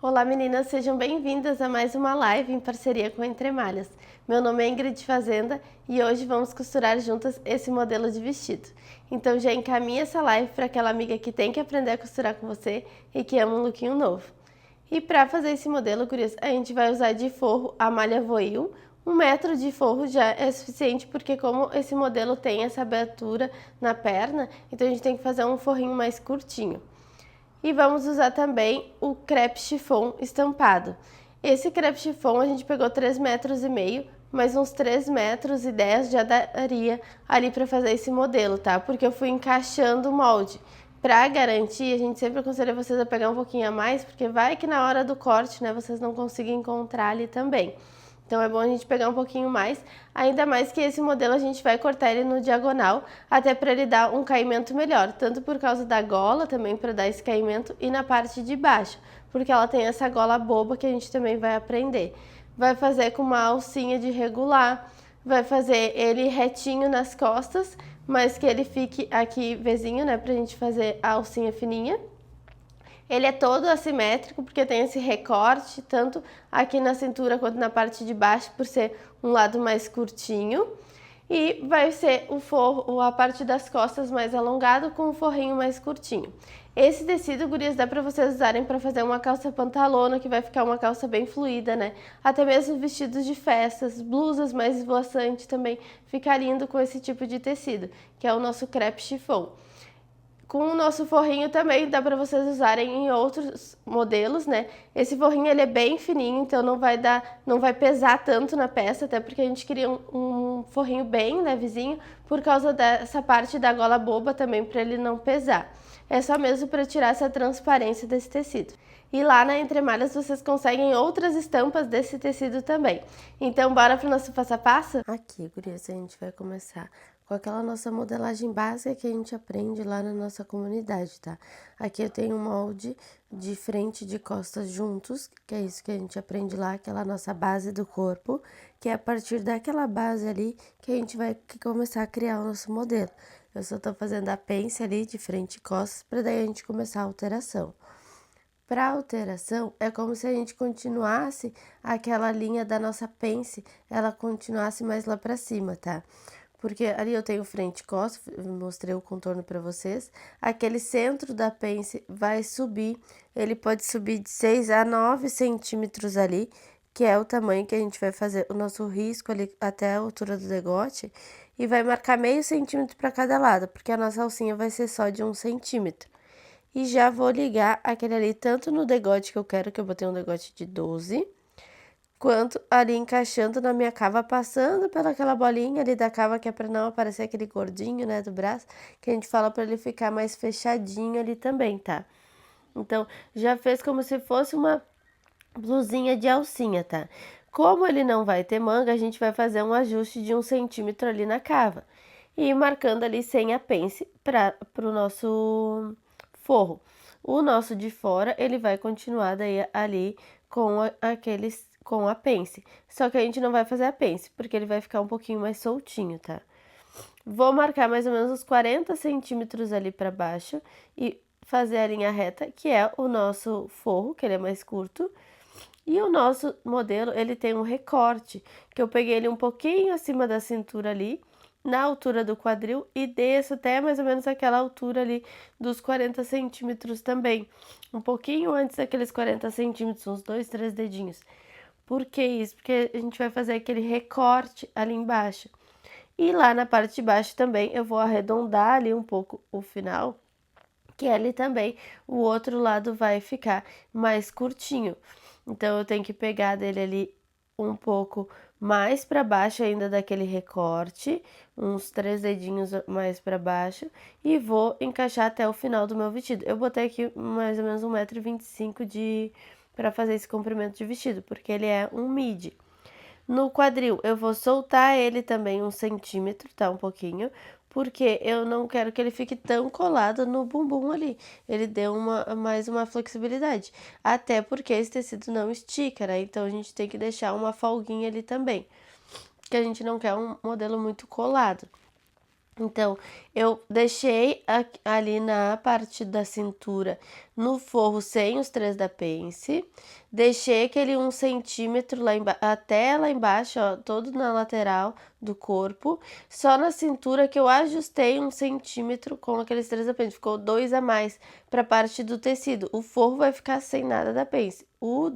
Olá meninas, sejam bem-vindas a mais uma live em parceria com a Entre Malhas. Meu nome é Ingrid Fazenda e hoje vamos costurar juntas esse modelo de vestido. Então já encaminha essa live para aquela amiga que tem que aprender a costurar com você e que ama um lookinho novo. E para fazer esse modelo, gurias, a gente vai usar de forro a malha voil. 1 metro de forro já é suficiente porque como esse modelo tem essa abertura na perna, então a gente tem que fazer um forrinho mais curtinho. E vamos usar também o crepe chiffon estampado. Esse crepe chiffon a gente pegou 3,5 metros, mas uns 3,10 metros já daria ali para fazer esse modelo, tá? Porque eu fui encaixando o molde. Para garantir, a gente sempre aconselha vocês a pegar um pouquinho a mais, porque vai que na hora do corte, né, vocês não conseguem encontrar ali também. Então é bom a gente pegar um pouquinho mais, ainda mais que esse modelo a gente vai cortar ele no diagonal, até para ele dar um caimento melhor, tanto por causa da gola também para dar esse caimento e na parte de baixo, porque ela tem essa gola boba que a gente também vai aprender. Vai fazer com uma alcinha de regular, vai fazer ele retinho nas costas, mas que ele fique aqui vizinho, né, pra gente fazer a alcinha fininha. Ele é todo assimétrico porque tem esse recorte, tanto aqui na cintura quanto na parte de baixo, por ser um lado mais curtinho. E vai ser o forro, a parte das costas mais alongado com o forrinho mais curtinho. Esse tecido, gurias, dá pra vocês usarem pra fazer uma calça pantalona, que vai ficar uma calça bem fluida, né? Até mesmo vestidos de festas, blusas mais esvoaçantes também fica lindo com esse tipo de tecido, que é o nosso crepe chiffon. Com o nosso forrinho também dá para vocês usarem em outros modelos, né? Esse forrinho ele é bem fininho, então não vai pesar tanto na peça, até porque a gente queria um forrinho bem levezinho, por causa dessa parte da gola boba também, para ele não pesar. É só mesmo para tirar essa transparência desse tecido. E lá na Entre Malhas vocês conseguem outras estampas desse tecido também. Então bora pro nosso passo a passo? Aqui, gurias, a gente vai começar com aquela nossa modelagem básica que a gente aprende lá na nossa comunidade, tá? Aqui eu tenho um molde de frente e de costas juntos, que é isso que a gente aprende lá, aquela nossa base do corpo, que é a partir daquela base ali que a gente vai começar a criar o nosso modelo. Eu só tô fazendo a pence ali de frente e costas, para daí a gente começar a alteração. Para alteração, é como se a gente continuasse aquela linha da nossa pence, ela continuasse mais lá para cima, tá? Porque ali eu tenho frente e costas, mostrei o contorno para vocês. Aquele centro da pence vai subir, ele pode subir de 6 a 9 centímetros ali, que é o tamanho que a gente vai fazer o nosso risco ali até a altura do degote. E vai marcar meio centímetro para cada lado, porque a nossa alcinha vai ser só de 1 centímetro. E já vou ligar aquele ali tanto no degote que eu quero, que eu botei um degote de 12, quanto ali encaixando na minha cava, passando pelaquela bolinha ali da cava, que é para não aparecer aquele gordinho, né, do braço, que a gente fala para ele ficar mais fechadinho ali também, tá? Então, já fez como se fosse uma blusinha de alcinha, tá? Como ele não vai ter manga, a gente vai fazer um ajuste de 1 centímetro ali na cava. E ir marcando ali sem a pence para o nosso forro. O nosso de fora, ele vai continuar daí ali com com a pence. Só que a gente não vai fazer a pence, porque ele vai ficar um pouquinho mais soltinho, tá? Vou marcar mais ou menos uns 40 centímetros ali para baixo e fazer a linha reta, que é o nosso forro, que ele é mais curto. E o nosso modelo, ele tem um recorte, que eu peguei ele um pouquinho acima da cintura ali, na altura do quadril, e desço até mais ou menos aquela altura ali dos 40 centímetros também. Um pouquinho antes daqueles 40 centímetros, uns 2, 3 dedinhos. Por que isso? Porque a gente vai fazer aquele recorte ali embaixo. E lá na parte de baixo também eu vou arredondar ali um pouco o final, que ali também o outro lado vai ficar mais curtinho. Então eu tenho que pegar dele ali um pouco mais para baixo ainda daquele recorte, uns 3 dedinhos mais para baixo, e vou encaixar até o final do meu vestido. Eu botei aqui mais ou menos 1,25 m de para fazer esse comprimento de vestido, porque ele é um midi. No quadril, eu vou soltar ele também 1 centímetro, tá? Um pouquinho, porque eu não quero que ele fique tão colado no bumbum ali. Ele deu mais uma flexibilidade. Até porque esse tecido não estica, né? Então a gente tem que deixar uma folguinha ali também. Que a gente não quer um modelo muito colado. Então, Eu deixei ali na parte da cintura, no forro sem os 3 da pence, deixei aquele 1 centímetro até lá embaixo, ó, todo na lateral do corpo, só na cintura que eu ajustei 1 centímetro com aqueles 3 da pence, ficou 2 a mais para a parte do tecido. O forro vai ficar sem nada da pence, o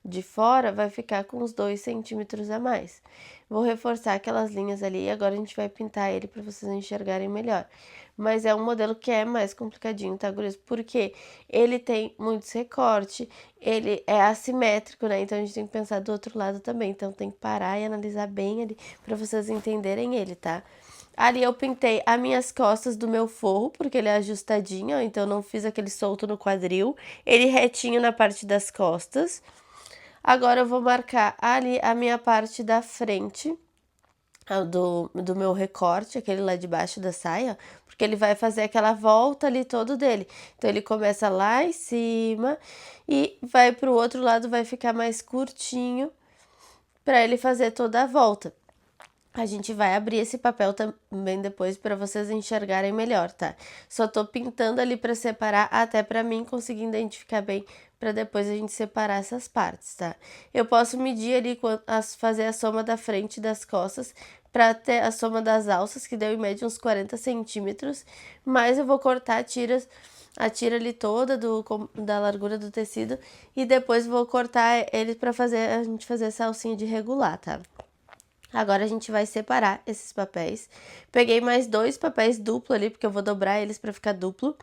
de fora vai ficar com os 2 centímetros a mais. Vou reforçar aquelas linhas ali e agora a gente vai pintar ele para vocês enxergarem melhor. Mas é um modelo que é mais complicadinho, tá, gurias? Porque ele tem muitos recortes, ele é assimétrico, né? Então a gente tem que pensar do outro lado também. Então tem que parar e analisar bem ali para vocês entenderem ele, tá? Ali eu pintei as minhas costas do meu forro, porque ele é ajustadinho, ó, então eu não fiz aquele solto no quadril, ele retinho na parte das costas. Agora eu vou marcar ali a minha parte da frente do meu recorte, aquele lá de baixo da saia, porque ele vai fazer aquela volta ali todo dele. Então ele começa lá em cima e vai pro outro lado, vai ficar mais curtinho para ele fazer toda a volta. A gente vai abrir esse papel também depois para vocês enxergarem melhor, tá? Só tô pintando ali para separar, até para mim conseguir identificar bem, para depois a gente separar essas partes, tá? Eu posso medir ali, fazer a soma da frente e das costas, para ter a soma das alças, que deu em média uns 40 centímetros, mas eu vou cortar a tira ali toda da largura do tecido, e depois vou cortar ele para a gente fazer essa alcinha de regular, tá? Agora a gente vai separar esses papéis. Peguei mais 2 papéis duplo ali, porque eu vou dobrar eles para ficar duplo,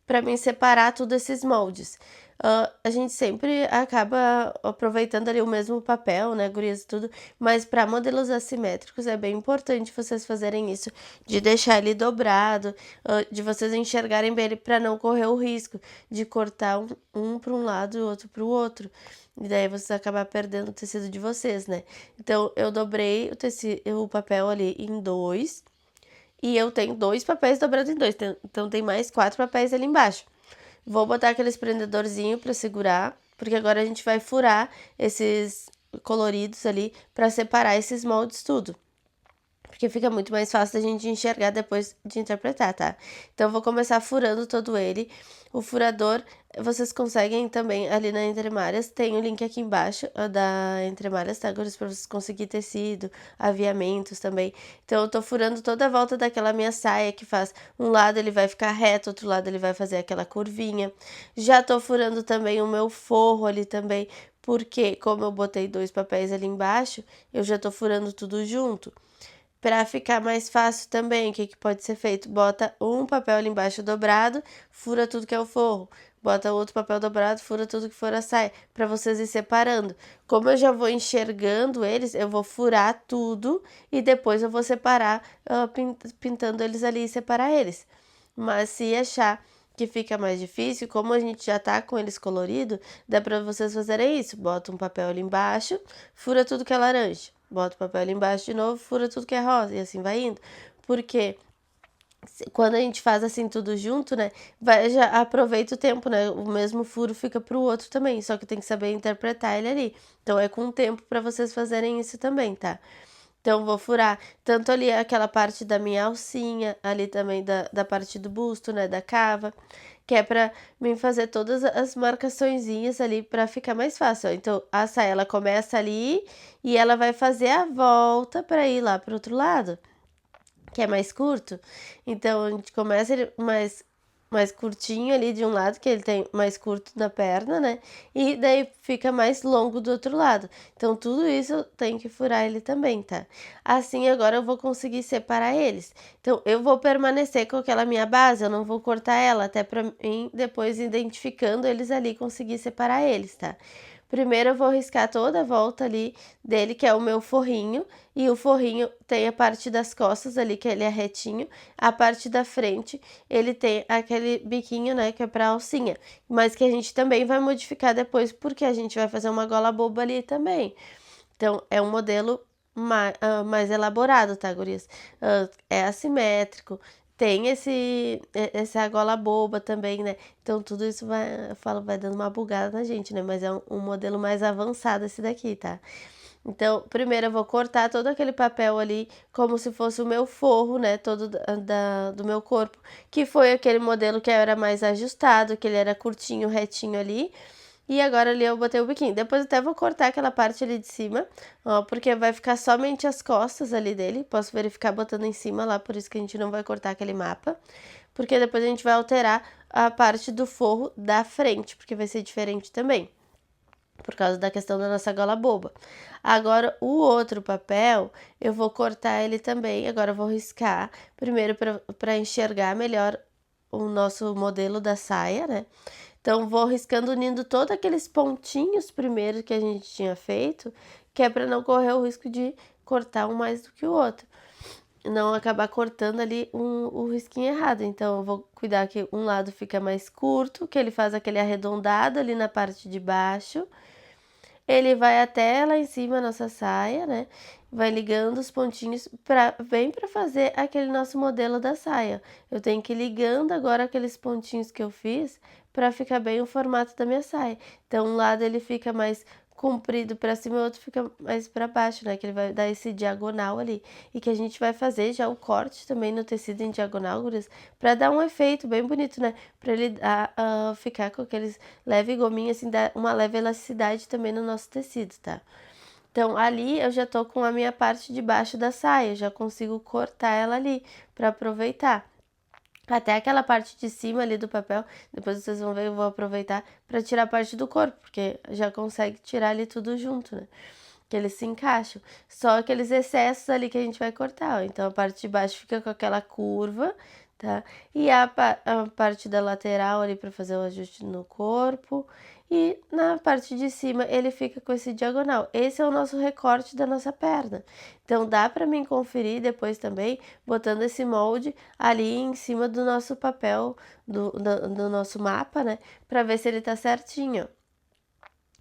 para mim separar tudo esses moldes. A gente sempre acaba aproveitando ali o mesmo papel, né, gurias e tudo, mas para modelos assimétricos é bem importante vocês fazerem isso, de deixar ele dobrado, de vocês enxergarem bem ele para não correr o risco de cortar um para um lado e o outro para o outro. E daí vocês acabar perdendo o tecido de vocês, né? Então, eu dobrei o papel ali em 2. E eu tenho 2 papéis dobrados em 2. Então, tem mais 4 papéis ali embaixo. Vou botar aqueles prendedorzinhos pra segurar. Porque agora a gente vai furar esses coloridos ali pra separar esses moldes tudo. Porque fica muito mais fácil da gente enxergar depois de interpretar, tá? Então, eu vou começar furando todo ele. O furador, vocês conseguem também ali na Entre Malhas. Tem o link aqui embaixo da Entre Malhas, tá? Agora, pra vocês conseguirem tecido, aviamentos também. Então, eu tô furando toda a volta daquela minha saia, que faz um lado ele vai ficar reto, outro lado ele vai fazer aquela curvinha. Já tô furando também o meu forro ali também, porque como eu botei 2 papéis ali embaixo, eu já tô furando tudo junto. Para ficar mais fácil também, o que pode ser feito? Bota um papel ali embaixo dobrado, fura tudo que é o forro. Bota outro papel dobrado, fura tudo que for a saia, para vocês ir separando. Como eu já vou enxergando eles, eu vou furar tudo e depois eu vou separar, pintando eles ali e separar eles. Mas se achar que fica mais difícil, como a gente já tá com eles colorido, dá para vocês fazerem isso. Bota um papel ali embaixo, fura tudo que é laranja. Bota o papel ali embaixo de novo, fura tudo que é rosa e assim vai indo. Porque quando a gente faz assim tudo junto, né, já aproveita o tempo, né, o mesmo furo fica pro outro também, só que tem que saber interpretar ele ali. Então é com o tempo para vocês fazerem isso também, tá? Então, vou furar tanto ali aquela parte da minha alcinha, ali também da parte do busto, né, da cava, que é pra mim fazer todas as marcaçõezinhas ali pra ficar mais fácil, ó. Então, a saia, ela começa ali e ela vai fazer a volta pra ir lá pro outro lado, que é mais curto. Então, a gente começa ele mais curtinho ali de um lado, que ele tem mais curto na perna, né? E daí fica mais longo do outro lado. Então, tudo isso tem que furar ele também, tá? Assim, agora eu vou conseguir separar eles. Então, eu vou permanecer com aquela minha base, eu não vou cortar ela, até pra mim, depois identificando eles ali, conseguir separar eles, tá? Primeiro eu vou riscar toda a volta ali dele, que é o meu forrinho, e o forrinho tem a parte das costas ali, que ele é retinho, a parte da frente, ele tem aquele biquinho, né, que é pra alcinha, mas que a gente também vai modificar depois, porque a gente vai fazer uma gola boba ali também. Então, é um modelo mais elaborado, tá, gurias? É assimétrico, tem essa gola boba também, né? Então, tudo isso vai dando uma bugada na gente, né? Mas é um modelo mais avançado esse daqui, tá? Então, primeiro eu vou cortar todo aquele papel ali, como se fosse o meu forro, né, todo do meu corpo, que foi aquele modelo que era mais ajustado, que ele era curtinho, retinho ali, e agora ali eu botei o biquinho. Depois eu até vou cortar aquela parte ali de cima, ó, porque vai ficar somente as costas ali dele, posso verificar botando em cima lá, por isso que a gente não vai cortar aquele mapa, porque depois a gente vai alterar a parte do forro da frente, porque vai ser diferente também por causa da questão da nossa gola boba. Agora, o outro papel, eu vou cortar ele também. Agora, eu vou riscar, primeiro para enxergar melhor o nosso modelo da saia, né? Então, vou riscando, unindo todos aqueles pontinhos primeiro que a gente tinha feito, que é para não correr o risco de cortar um mais do que o outro. Não acabar cortando ali o risquinho errado. Então, eu vou cuidar que um lado fica mais curto, que ele faz aquele arredondado ali na parte de baixo. Ele vai até lá em cima a nossa saia, né? Vai ligando os pontinhos bem para fazer aquele nosso modelo da saia. Eu tenho que ir ligando agora aqueles pontinhos que eu fiz para ficar bem o formato da minha saia. Então, um lado ele fica mais comprido para cima e o outro fica mais para baixo, né? Que ele vai dar esse diagonal ali. E que a gente vai fazer já o corte também no tecido em diagonal, gurias, para dar um efeito bem bonito, né? Para ele ficar com aqueles leve gominho, assim, dá uma leve elasticidade também no nosso tecido, tá? Então, ali eu já tô com a minha parte de baixo da saia, já consigo cortar ela ali para aproveitar. Até aquela parte de cima ali do papel, depois vocês vão ver, eu vou aproveitar para tirar a parte do corpo, porque já consegue tirar ali tudo junto, né? Que eles se encaixam. Só aqueles excessos ali que a gente vai cortar, ó. Então, a parte de baixo fica com aquela curva, tá? E a parte da lateral ali para fazer o ajuste no corpo. E na parte de cima ele fica com esse diagonal. Esse é o nosso recorte da nossa perna. Então, dá para mim conferir depois também, botando esse molde ali em cima do nosso papel, do nosso mapa, né? Para ver se ele tá certinho.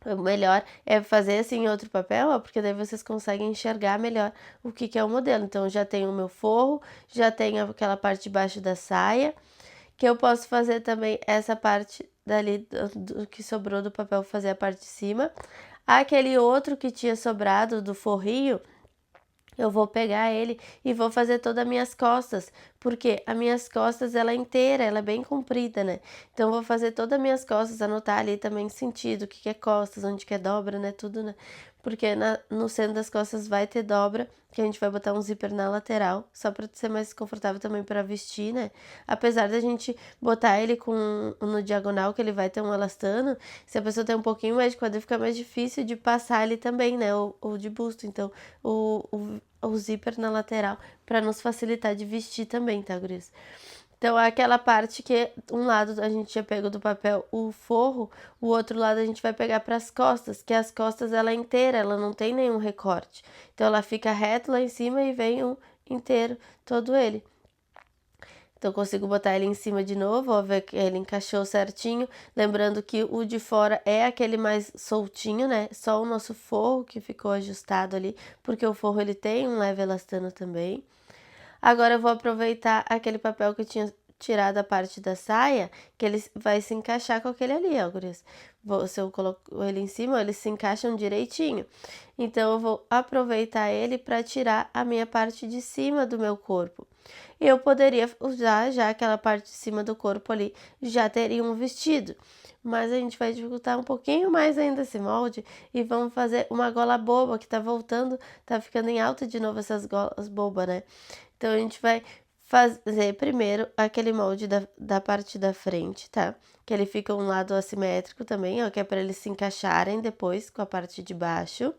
O melhor é fazer assim em outro papel, ó, porque daí vocês conseguem enxergar melhor o que é o modelo. Então, já tenho o meu forro, já tenho aquela parte de baixo da saia, que eu posso fazer também essa parte dali do que sobrou do papel, fazer a parte de cima. Aquele outro que tinha sobrado do forrinho, eu vou pegar ele e vou fazer todas as minhas costas, porque as minhas costas, ela é inteira, ela é bem comprida, né? Então, eu vou fazer todas as minhas costas, anotar ali também sentido, o que é costas, onde que é dobra, né? Tudo, né? Porque no centro das costas vai ter dobra, que a gente vai botar um zíper na lateral, só para ser mais confortável também para vestir, né? Apesar da gente botar ele no diagonal, que ele vai ter um elastano, se a pessoa tem um pouquinho mais de quadril, fica mais difícil de passar ali também, né? Ou de busto. Então, o zíper na lateral para nos facilitar de vestir também, tá, gurias? Então, aquela parte que um lado a gente já pegou do papel o forro, o outro lado a gente vai pegar para as costas, que as costas ela é inteira, ela não tem nenhum recorte. Então, ela fica reto lá em cima e vem um inteiro, todo ele. Então, eu consigo botar ele em cima de novo, ó, ver que ele encaixou certinho. Lembrando que o de fora é aquele mais soltinho, né? Só o nosso forro que ficou ajustado ali, porque o forro ele tem um leve elastano também. Agora eu vou aproveitar aquele papel que eu tinha tirado a parte da saia, que ele vai se encaixar com aquele ali, ó, gurias. Se eu coloco ele em cima, eles se encaixam direitinho. Então, eu vou aproveitar ele para tirar a minha parte de cima do meu corpo. Eu poderia usar já aquela parte de cima do corpo ali, já teria um vestido. Mas a gente vai dificultar um pouquinho mais ainda esse molde e vamos fazer uma gola boba que tá voltando, tá ficando em alta de novo essas golas bobas, né? Então, a gente vai fazer primeiro aquele molde da parte da frente, tá? Que ele fica um lado assimétrico também, ó, que é para eles se encaixarem depois com a parte de baixo.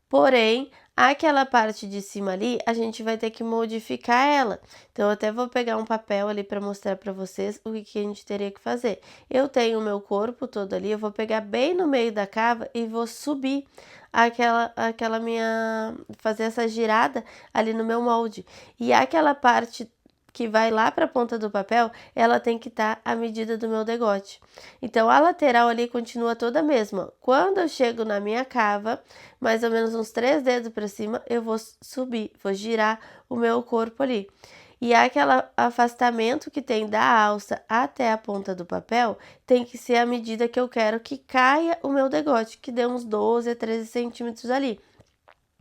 Porém, aquela parte de cima ali, a gente vai ter que modificar ela. Então, eu até vou pegar um papel ali para mostrar para vocês o que a gente teria que fazer. Eu tenho o meu corpo todo ali, eu vou pegar bem no meio da cava e vou subir aquela minha, fazer essa girada ali no meu molde. E aquela parte que vai lá para a ponta do papel, ela tem que estar à medida do meu degote. Então, a lateral ali continua toda a mesma. Quando eu chego na minha cava, mais ou menos uns 3 dedos para cima, eu vou subir, vou girar o meu corpo ali. E aquele afastamento que tem da alça até a ponta do papel tem que ser a medida que eu quero que caia o meu degote, que dê uns 12 a 13 centímetros ali.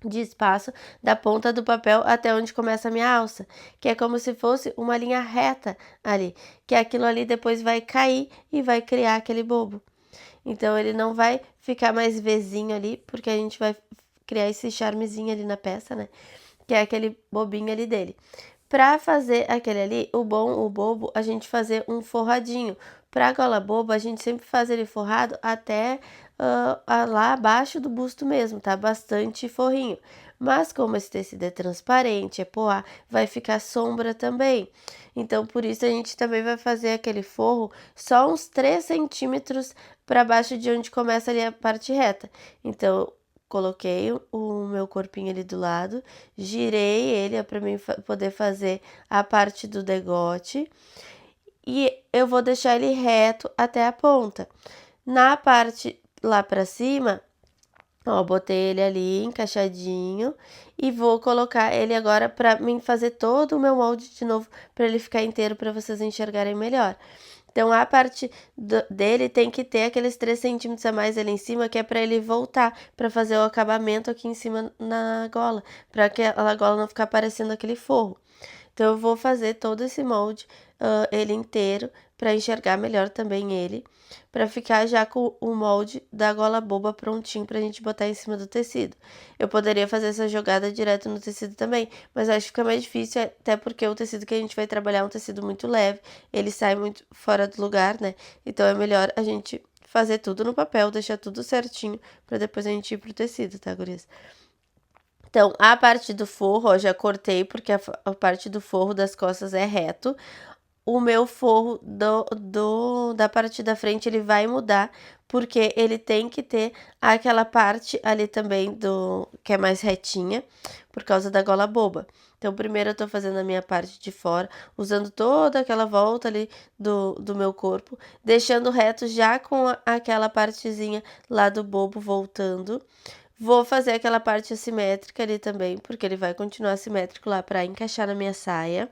de espaço da ponta do papel até onde começa a minha alça, que é como se fosse uma linha reta ali, que aquilo ali depois vai cair e vai criar aquele bobo. Então ele não vai ficar mais Vzinho ali, porque a gente vai criar esse charmezinho ali na peça, né? Que é aquele bobinho ali dele. Pra fazer aquele ali, o bobo, a gente fazer um forradinho. Pra gola boba, a gente sempre faz ele forrado até lá abaixo do busto mesmo, tá? Bastante forrinho. Mas como esse tecido é transparente, é poá, vai ficar sombra também. Então, por isso a gente também vai fazer aquele forro só uns 3 centímetros para baixo de onde começa ali a parte reta. Então, coloquei o meu corpinho ali do lado, girei ele para mim poder fazer a parte do degote e eu vou deixar ele reto até a ponta. Na parte lá para cima, ó, botei ele ali encaixadinho e vou colocar ele agora para mim fazer todo o meu molde de novo para ele ficar inteiro para vocês enxergarem melhor. Então, a parte dele tem que ter aqueles 3 centímetros a mais ali em cima, que é para ele voltar, para fazer o acabamento aqui em cima na gola, para que a gola não ficar parecendo aquele forro. Então, eu vou fazer todo esse molde, ele inteiro, para enxergar melhor também ele, para ficar já com o molde da gola boba prontinho pra gente botar em cima do tecido. Eu poderia fazer essa jogada direto no tecido também, mas acho que fica mais difícil, até porque o tecido que a gente vai trabalhar é um tecido muito leve, ele sai muito fora do lugar, né? Então é melhor a gente fazer tudo no papel, deixar tudo certinho, para depois a gente ir pro tecido, tá, gurias? Então, a parte do forro, ó, já cortei, porque a parte do forro das costas é reto. O meu forro da parte da frente, ele vai mudar, porque ele tem que ter aquela parte ali também que é mais retinha, por causa da gola boba. Então, primeiro eu tô fazendo a minha parte de fora, usando toda aquela volta ali do meu corpo, deixando reto já com aquela partezinha lá do bobo voltando. Vou fazer aquela parte assimétrica ali também, porque ele vai continuar assimétrico lá para encaixar na minha saia.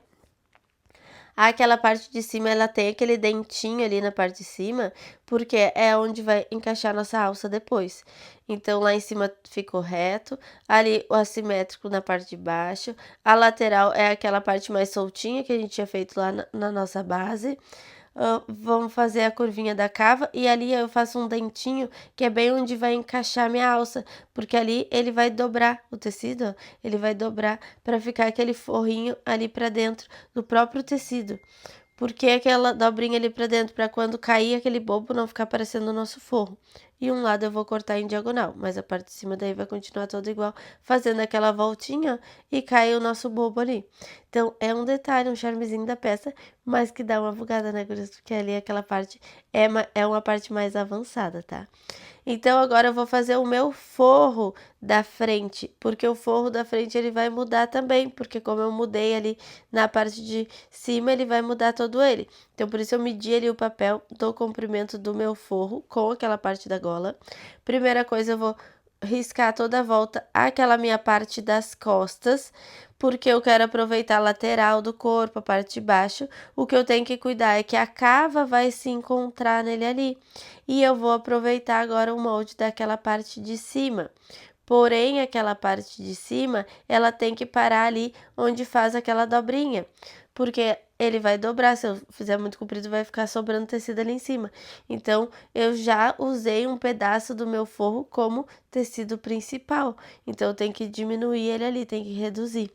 Aquela parte de cima, ela tem aquele dentinho ali na parte de cima, porque é onde vai encaixar nossa alça depois. Então, lá em cima ficou reto, ali o assimétrico na parte de baixo, a lateral é aquela parte mais soltinha que a gente tinha feito lá na nossa base. Vamos fazer a curvinha da cava e ali eu faço um dentinho que é bem onde vai encaixar minha alça, porque ali ele vai dobrar o tecido, ó, ele vai dobrar para ficar aquele forrinho ali para dentro do próprio tecido. Porque aquela dobrinha ali pra dentro, pra quando cair aquele bobo não ficar parecendo o nosso forro. E um lado eu vou cortar em diagonal, mas a parte de cima daí vai continuar toda igual, fazendo aquela voltinha e cai o nosso bobo ali. Então, é um detalhe, um charmezinho da peça, mas que dá uma bugada, né, gurias? Porque ali aquela parte é uma parte mais avançada, tá? Então agora eu vou fazer o meu forro da frente, porque o forro da frente ele vai mudar também, porque como eu mudei ali na parte de cima, ele vai mudar todo ele. Então por isso eu medi ali o papel do comprimento do meu forro com aquela parte da gola. Primeira coisa eu vou riscar toda a volta aquela minha parte das costas, porque eu quero aproveitar a lateral do corpo, a parte de baixo. O que eu tenho que cuidar é que a cava vai se encontrar nele ali. E eu vou aproveitar agora o molde daquela parte de cima. Porém, aquela parte de cima, ela tem que parar ali onde faz aquela dobrinha, porque ele vai dobrar, se eu fizer muito comprido, vai ficar sobrando tecido ali em cima. Então, eu já usei um pedaço do meu forro como tecido principal. Então, eu tenho que diminuir ele ali, tem que reduzir.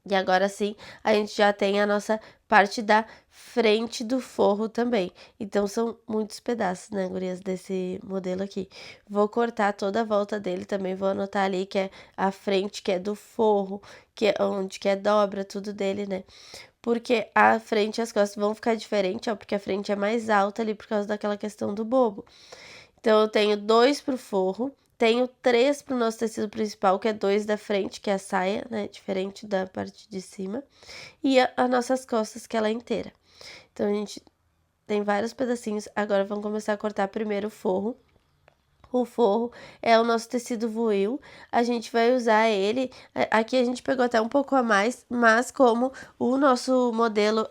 E agora sim, a gente já tem a nossa parte da frente do forro também. Então, são muitos pedaços, né, gurias, desse modelo aqui. Vou cortar toda a volta dele também, vou anotar ali que é a frente, que é do forro, que é onde que é dobra, tudo dele, né? Porque a frente e as costas vão ficar diferente, ó, porque a frente é mais alta ali por causa daquela questão do bobo. Então, eu tenho 2 pro forro, tenho 3 pro nosso tecido principal, que é 2 da frente, que é a saia, né, diferente da parte de cima, e as nossas costas, que ela é inteira. Então, a gente tem vários pedacinhos, agora vamos começar a cortar primeiro o forro. O forro é o nosso tecido voil, a gente vai usar ele, aqui a gente pegou até um pouco a mais, mas como o nosso modelo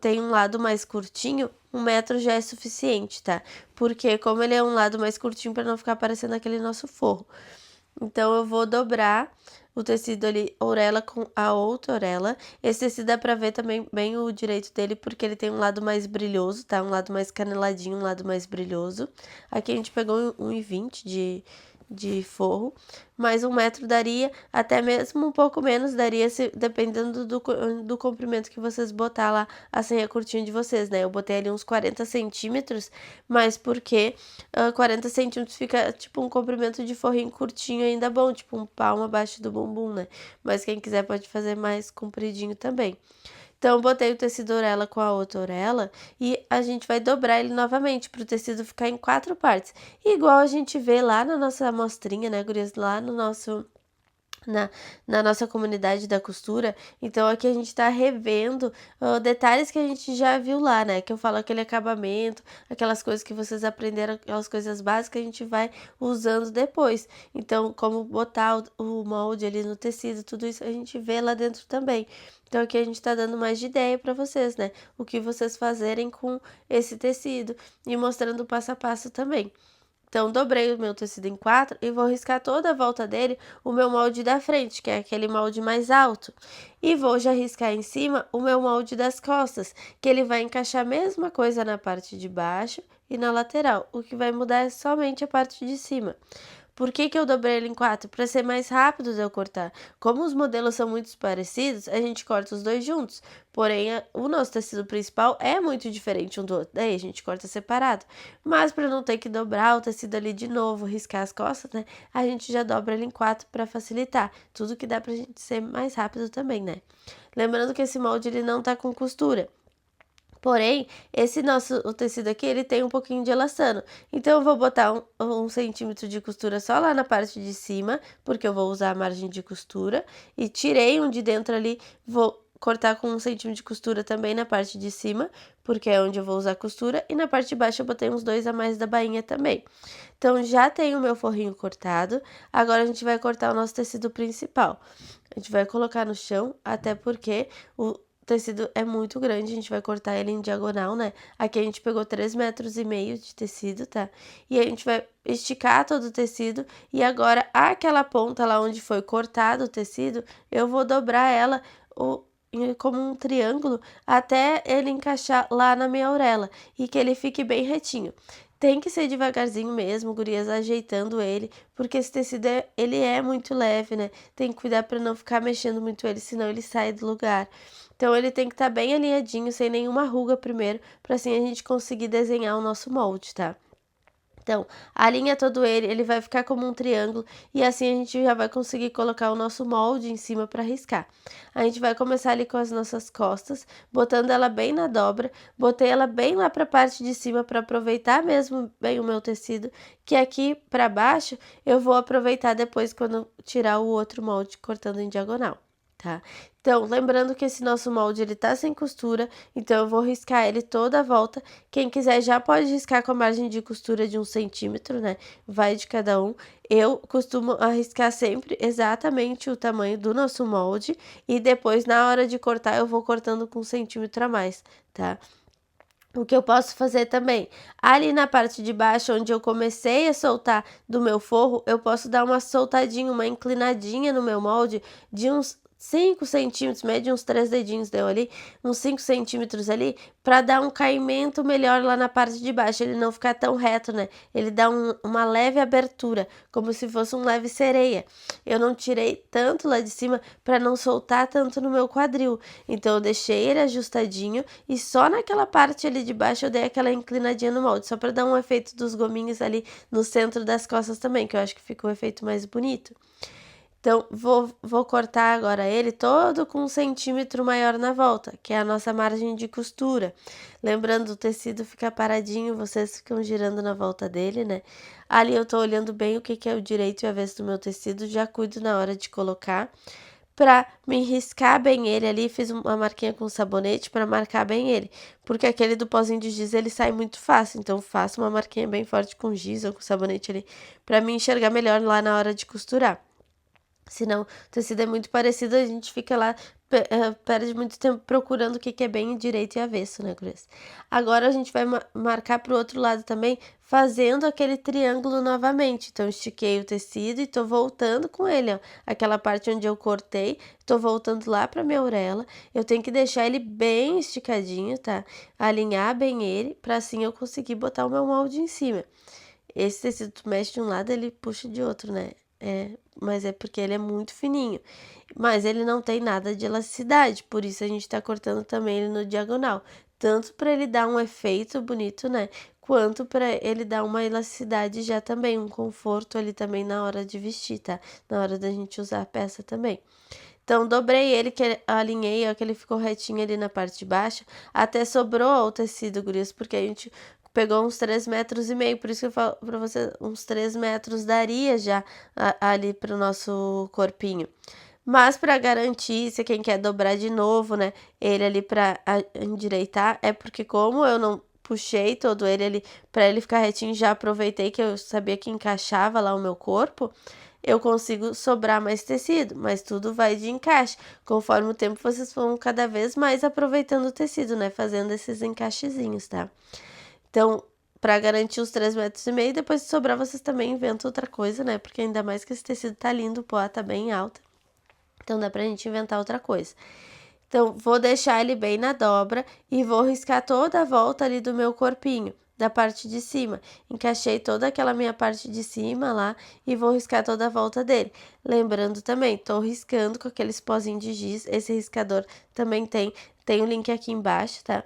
tem um lado mais curtinho, 1 metro já é suficiente, tá? Porque como ele é um lado mais curtinho para não ficar parecendo aquele nosso forro. Então, eu vou dobrar o tecido ali, orelha com a outra orelha. Esse tecido dá pra ver também bem o direito dele, porque ele tem um lado mais brilhoso, tá? Um lado mais caneladinho, um lado mais brilhoso. Aqui a gente pegou 1,20 de forro, mais 1 metro daria, até mesmo um pouco menos daria, se, dependendo do comprimento que vocês botar lá a senha curtinha de vocês, né? Eu botei ali uns 40 centímetros, mas porque 40 centímetros fica tipo um comprimento de forrinho curtinho ainda bom, tipo um palmo abaixo do bumbum, né? Mas quem quiser pode fazer mais compridinho também. Então, eu botei o tecido orelha com a outra orelha e a gente vai dobrar ele novamente para o tecido ficar em 4 partes. Igual a gente vê lá na nossa amostrinha, né, gurias? Lá no nosso na, na nossa comunidade da costura. Então aqui a gente tá revendo detalhes que a gente já viu lá, né? Que eu falo aquele acabamento, aquelas coisas que vocês aprenderam, aquelas coisas básicas, a gente vai usando depois. Então, como botar o molde ali no tecido, tudo isso a gente vê lá dentro também. Então aqui a gente tá dando mais de ideia para vocês, né? O que vocês fazerem com esse tecido e mostrando o passo a passo também. Então, dobrei o meu tecido em 4 e vou riscar toda a volta dele o meu molde da frente, que é aquele molde mais alto. E vou já riscar em cima o meu molde das costas, que ele vai encaixar a mesma coisa na parte de baixo e na lateral. O que vai mudar é somente a parte de cima. Por que que eu dobrei ele em 4? Para ser mais rápido de eu cortar. Como os modelos são muito parecidos, a gente corta os dois juntos. Porém, o nosso tecido principal é muito diferente um do outro. Daí a gente corta separado. Mas para não ter que dobrar o tecido ali de novo, riscar as costas, né? A gente já dobra ele em 4 para facilitar. Tudo que dá pra gente ser mais rápido também, né? Lembrando que esse molde ele não tá com costura. Porém, o tecido aqui, ele tem um pouquinho de elastano. Então, eu vou botar 1 centímetro de costura só lá na parte de cima, porque eu vou usar a margem de costura. E tirei um de dentro ali, vou cortar com 1 centímetro de costura também na parte de cima, porque é onde eu vou usar a costura. E na parte de baixo eu botei uns 2 a mais da bainha também. Então, já tenho o meu forrinho cortado. Agora, a gente vai cortar o nosso tecido principal. A gente vai colocar no chão, até porque o tecido é muito grande, a gente vai cortar ele em diagonal, né? Aqui a gente pegou 3,5 metros de tecido, tá? E a gente vai esticar todo o tecido e agora aquela ponta lá onde foi cortado o tecido, eu vou dobrar ela como um triângulo até ele encaixar lá na minha orelha e que ele fique bem retinho. Tem que ser devagarzinho mesmo, gurias, ajeitando ele, porque esse tecido ele é muito leve, né? Tem que cuidar para não ficar mexendo muito ele, senão ele sai do lugar. Então ele tem que estar bem alinhadinho, sem nenhuma ruga primeiro, para assim a gente conseguir desenhar o nosso molde, tá? Então, alinha todo ele, ele vai ficar como um triângulo e assim a gente já vai conseguir colocar o nosso molde em cima para riscar. A gente vai começar ali com as nossas costas, botando ela bem na dobra, botei ela bem lá para a parte de cima para aproveitar mesmo bem o meu tecido, que aqui para baixo eu vou aproveitar depois quando tirar o outro molde cortando em diagonal, tá? Então, lembrando que esse nosso molde ele tá sem costura, então eu vou riscar ele toda a volta. Quem quiser já pode riscar com a margem de costura de 1 centímetro, né? Vai de cada um. Eu costumo arriscar sempre exatamente o tamanho do nosso molde e depois, na hora de cortar, eu vou cortando com 1 centímetro a mais, tá? O que eu posso fazer também, ali na parte de baixo, onde eu comecei a soltar do meu forro, eu posso dar uma soltadinha, uma inclinadinha no meu molde de uns 5 centímetros, mede uns 3 dedinhos deu ali, uns 5 centímetros ali, para dar um caimento melhor lá na parte de baixo, ele não ficar tão reto, né? Ele dá uma leve abertura, como se fosse um leve sereia. Eu não tirei tanto lá de cima para não soltar tanto no meu quadril, então eu deixei ele ajustadinho e só naquela parte ali de baixo eu dei aquela inclinadinha no molde, só para dar um efeito dos gominhos ali no centro das costas também, que eu acho que fica um efeito mais bonito. Então, vou cortar agora ele todo com 1 centímetro maior na volta, que é a nossa margem de costura. Lembrando, o tecido fica paradinho, vocês ficam girando na volta dele, né? Ali eu tô olhando bem o que é o direito e o avesso do meu tecido, já cuido na hora de colocar. Pra me riscar bem ele ali, fiz uma marquinha com sabonete para marcar bem ele, porque aquele do pozinho de giz ele sai muito fácil, então faço uma marquinha bem forte com giz ou com sabonete ali, para me enxergar melhor lá na hora de costurar. Senão, o tecido é muito parecido, a gente fica lá, perde muito tempo procurando o que que é bem direito e avesso, né, gurias? Agora a gente vai marcar pro outro lado também, fazendo aquele triângulo novamente. Então, estiquei o tecido e tô voltando com ele, ó. Aquela parte onde eu cortei, tô voltando lá pra minha orelha. Eu tenho que deixar ele bem esticadinho, tá? Alinhar bem ele, pra assim eu conseguir botar o meu molde em cima. Esse tecido tu mexe de um lado, ele puxa de outro, né? Mas é porque ele é muito fininho. Mas ele não tem nada de elasticidade, por isso a gente tá cortando também ele no diagonal. Tanto para ele dar um efeito bonito, né? Quanto para ele dar uma elasticidade já também, um conforto ali também na hora de vestir, tá? Na hora da gente usar a peça também. Então, dobrei ele, alinhei, ó, que ele ficou retinho ali na parte de baixo. Até sobrou o tecido, gurias, porque a gente pegou uns 3,5 metros, por isso que eu falo pra você, uns 3 metros daria já ali pro nosso corpinho. Mas para garantir, se quem quer dobrar de novo, né, ele ali para endireitar, é porque como eu não puxei todo ele ali para ele ficar retinho, já aproveitei que eu sabia que encaixava lá o meu corpo, eu consigo sobrar mais tecido, mas tudo vai de encaixe. Conforme o tempo, vocês vão cada vez mais aproveitando o tecido, né? Fazendo esses encaixezinhos, tá? Então, para garantir os 3,5 metros, depois de sobrar, vocês também inventam outra coisa, né? Porque ainda mais que esse tecido tá lindo, o pó tá bem alta. Então, dá pra gente inventar outra coisa. Então, vou deixar ele bem na dobra e vou riscar toda a volta ali do meu corpinho, da parte de cima. Encaixei toda aquela minha parte de cima lá e vou riscar toda a volta dele. Lembrando também, tô riscando com aqueles pozinhos de giz. Esse riscador também tem o link aqui embaixo, tá?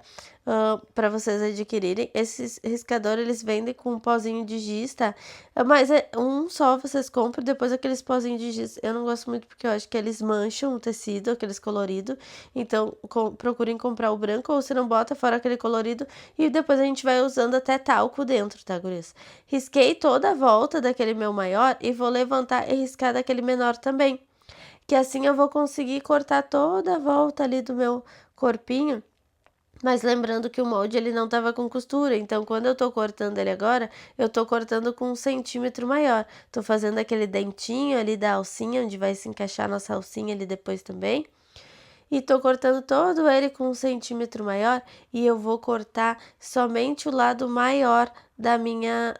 Para vocês adquirirem. Esses riscadores, eles vendem com um pozinho de giz, tá? Mas é um só vocês compram, depois aqueles pozinhos de giz. Eu não gosto muito porque eu acho que eles mancham o tecido, aqueles coloridos. Então, procurem comprar o branco ou se não, bota fora aquele colorido e depois a gente vai usando até talco dentro, tá, gurias? Risquei toda a volta daquele meu maior e vou levantar e riscar daquele menor também. Que assim eu vou conseguir cortar toda a volta ali do meu corpinho. Mas lembrando que o molde ele não tava com costura, então quando eu tô cortando ele agora, eu tô cortando com 1 centímetro maior. Tô fazendo aquele dentinho ali da alcinha, onde vai se encaixar a nossa alcinha ali depois também. E tô cortando todo ele com 1 centímetro maior e eu vou cortar somente o lado maior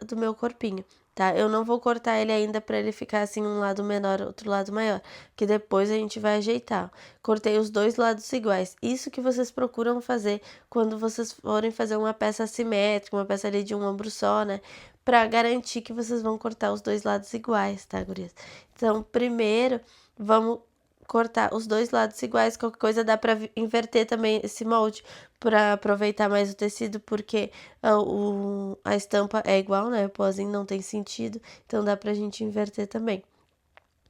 do meu corpinho, tá? Eu não vou cortar ele ainda para ele ficar assim um lado menor, outro lado maior, que depois a gente vai ajeitar. Cortei os dois lados iguais. Isso que vocês procuram fazer quando vocês forem fazer uma peça assimétrica, uma peça ali de um ombro só, né? Para garantir que vocês vão cortar os dois lados iguais, tá, gurias? Então, primeiro, vamos cortar os dois lados iguais, qualquer coisa dá para inverter também esse molde para aproveitar mais o tecido, porque a estampa é igual, né? O pozinho não tem sentido, então dá pra gente inverter também.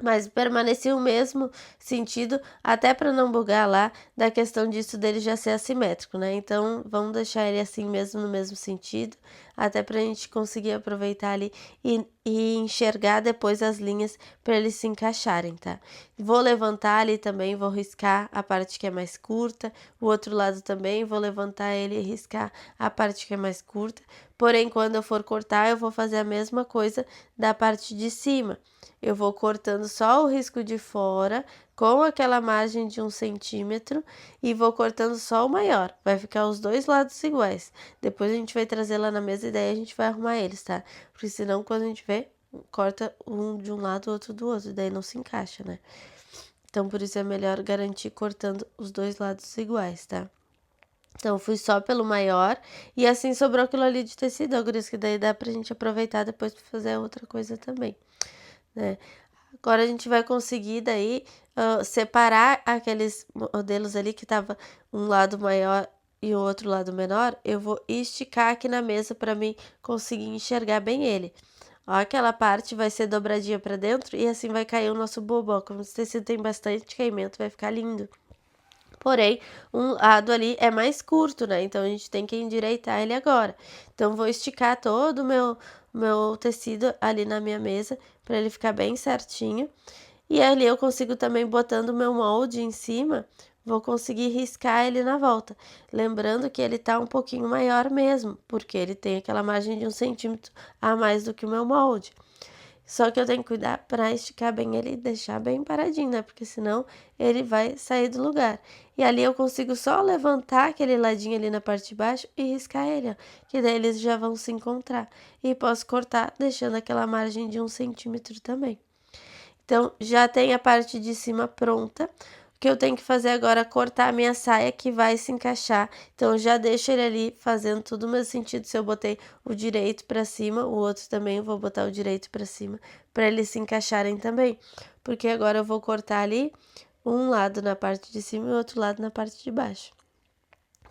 Mas permanecia o mesmo sentido, até para não bugar lá, da questão disso dele já ser assimétrico, né? Então, vamos deixar ele assim mesmo, no mesmo sentido, até para a gente conseguir aproveitar ali e enxergar depois as linhas para eles se encaixarem, tá? Vou levantar ali também, vou riscar a parte que é mais curta, o outro lado também, vou levantar ele e riscar a parte que é mais curta. Porém, quando eu for cortar, eu vou fazer a mesma coisa da parte de cima. Eu vou cortando só o risco de fora com aquela margem de 1 centímetro e vou cortando só o maior. Vai ficar os dois lados iguais. Depois a gente vai trazer lá na mesa e daí a gente vai arrumar eles, tá? Porque senão quando a gente vê, corta um de um lado, outro do outro, daí não se encaixa, né? Então por isso é melhor garantir cortando os dois lados iguais, tá? Então, fui só pelo maior e assim sobrou aquilo ali de tecido, agora isso que daí dá pra gente aproveitar depois pra fazer outra coisa também, né? Agora a gente vai conseguir daí separar aqueles modelos ali que tava um lado maior e o outro lado menor. Eu vou esticar aqui na mesa para mim conseguir enxergar bem ele. Ó, aquela parte vai ser dobradinha para dentro e assim vai cair o nosso bobó. Como esse tecido tem bastante caimento, vai ficar lindo. Porém, um lado ali é mais curto, né? Então a gente tem que endireitar ele agora. Então vou esticar todo o meu tecido ali na minha mesa para ele ficar bem certinho. E ali eu consigo também botando o meu molde em cima, vou conseguir riscar ele na volta. Lembrando que ele tá um pouquinho maior mesmo, porque ele tem aquela margem de 1 centímetro a mais do que o meu molde. Só que eu tenho que cuidar para esticar bem ele e deixar bem paradinho, né? Porque senão ele vai sair do lugar. E ali eu consigo só levantar aquele ladinho ali na parte de baixo e riscar ele, ó. Que daí eles já vão se encontrar. E posso cortar deixando aquela margem de 1 centímetro também. Então, já tem a parte de cima pronta. O que eu tenho que fazer agora é cortar a minha saia que vai se encaixar. Então, eu já deixo ele ali fazendo tudo o mesmo sentido. Se eu botei o direito para cima, o outro também eu vou botar o direito para cima, para eles se encaixarem também. Porque agora eu vou cortar ali um lado na parte de cima e o outro lado na parte de baixo.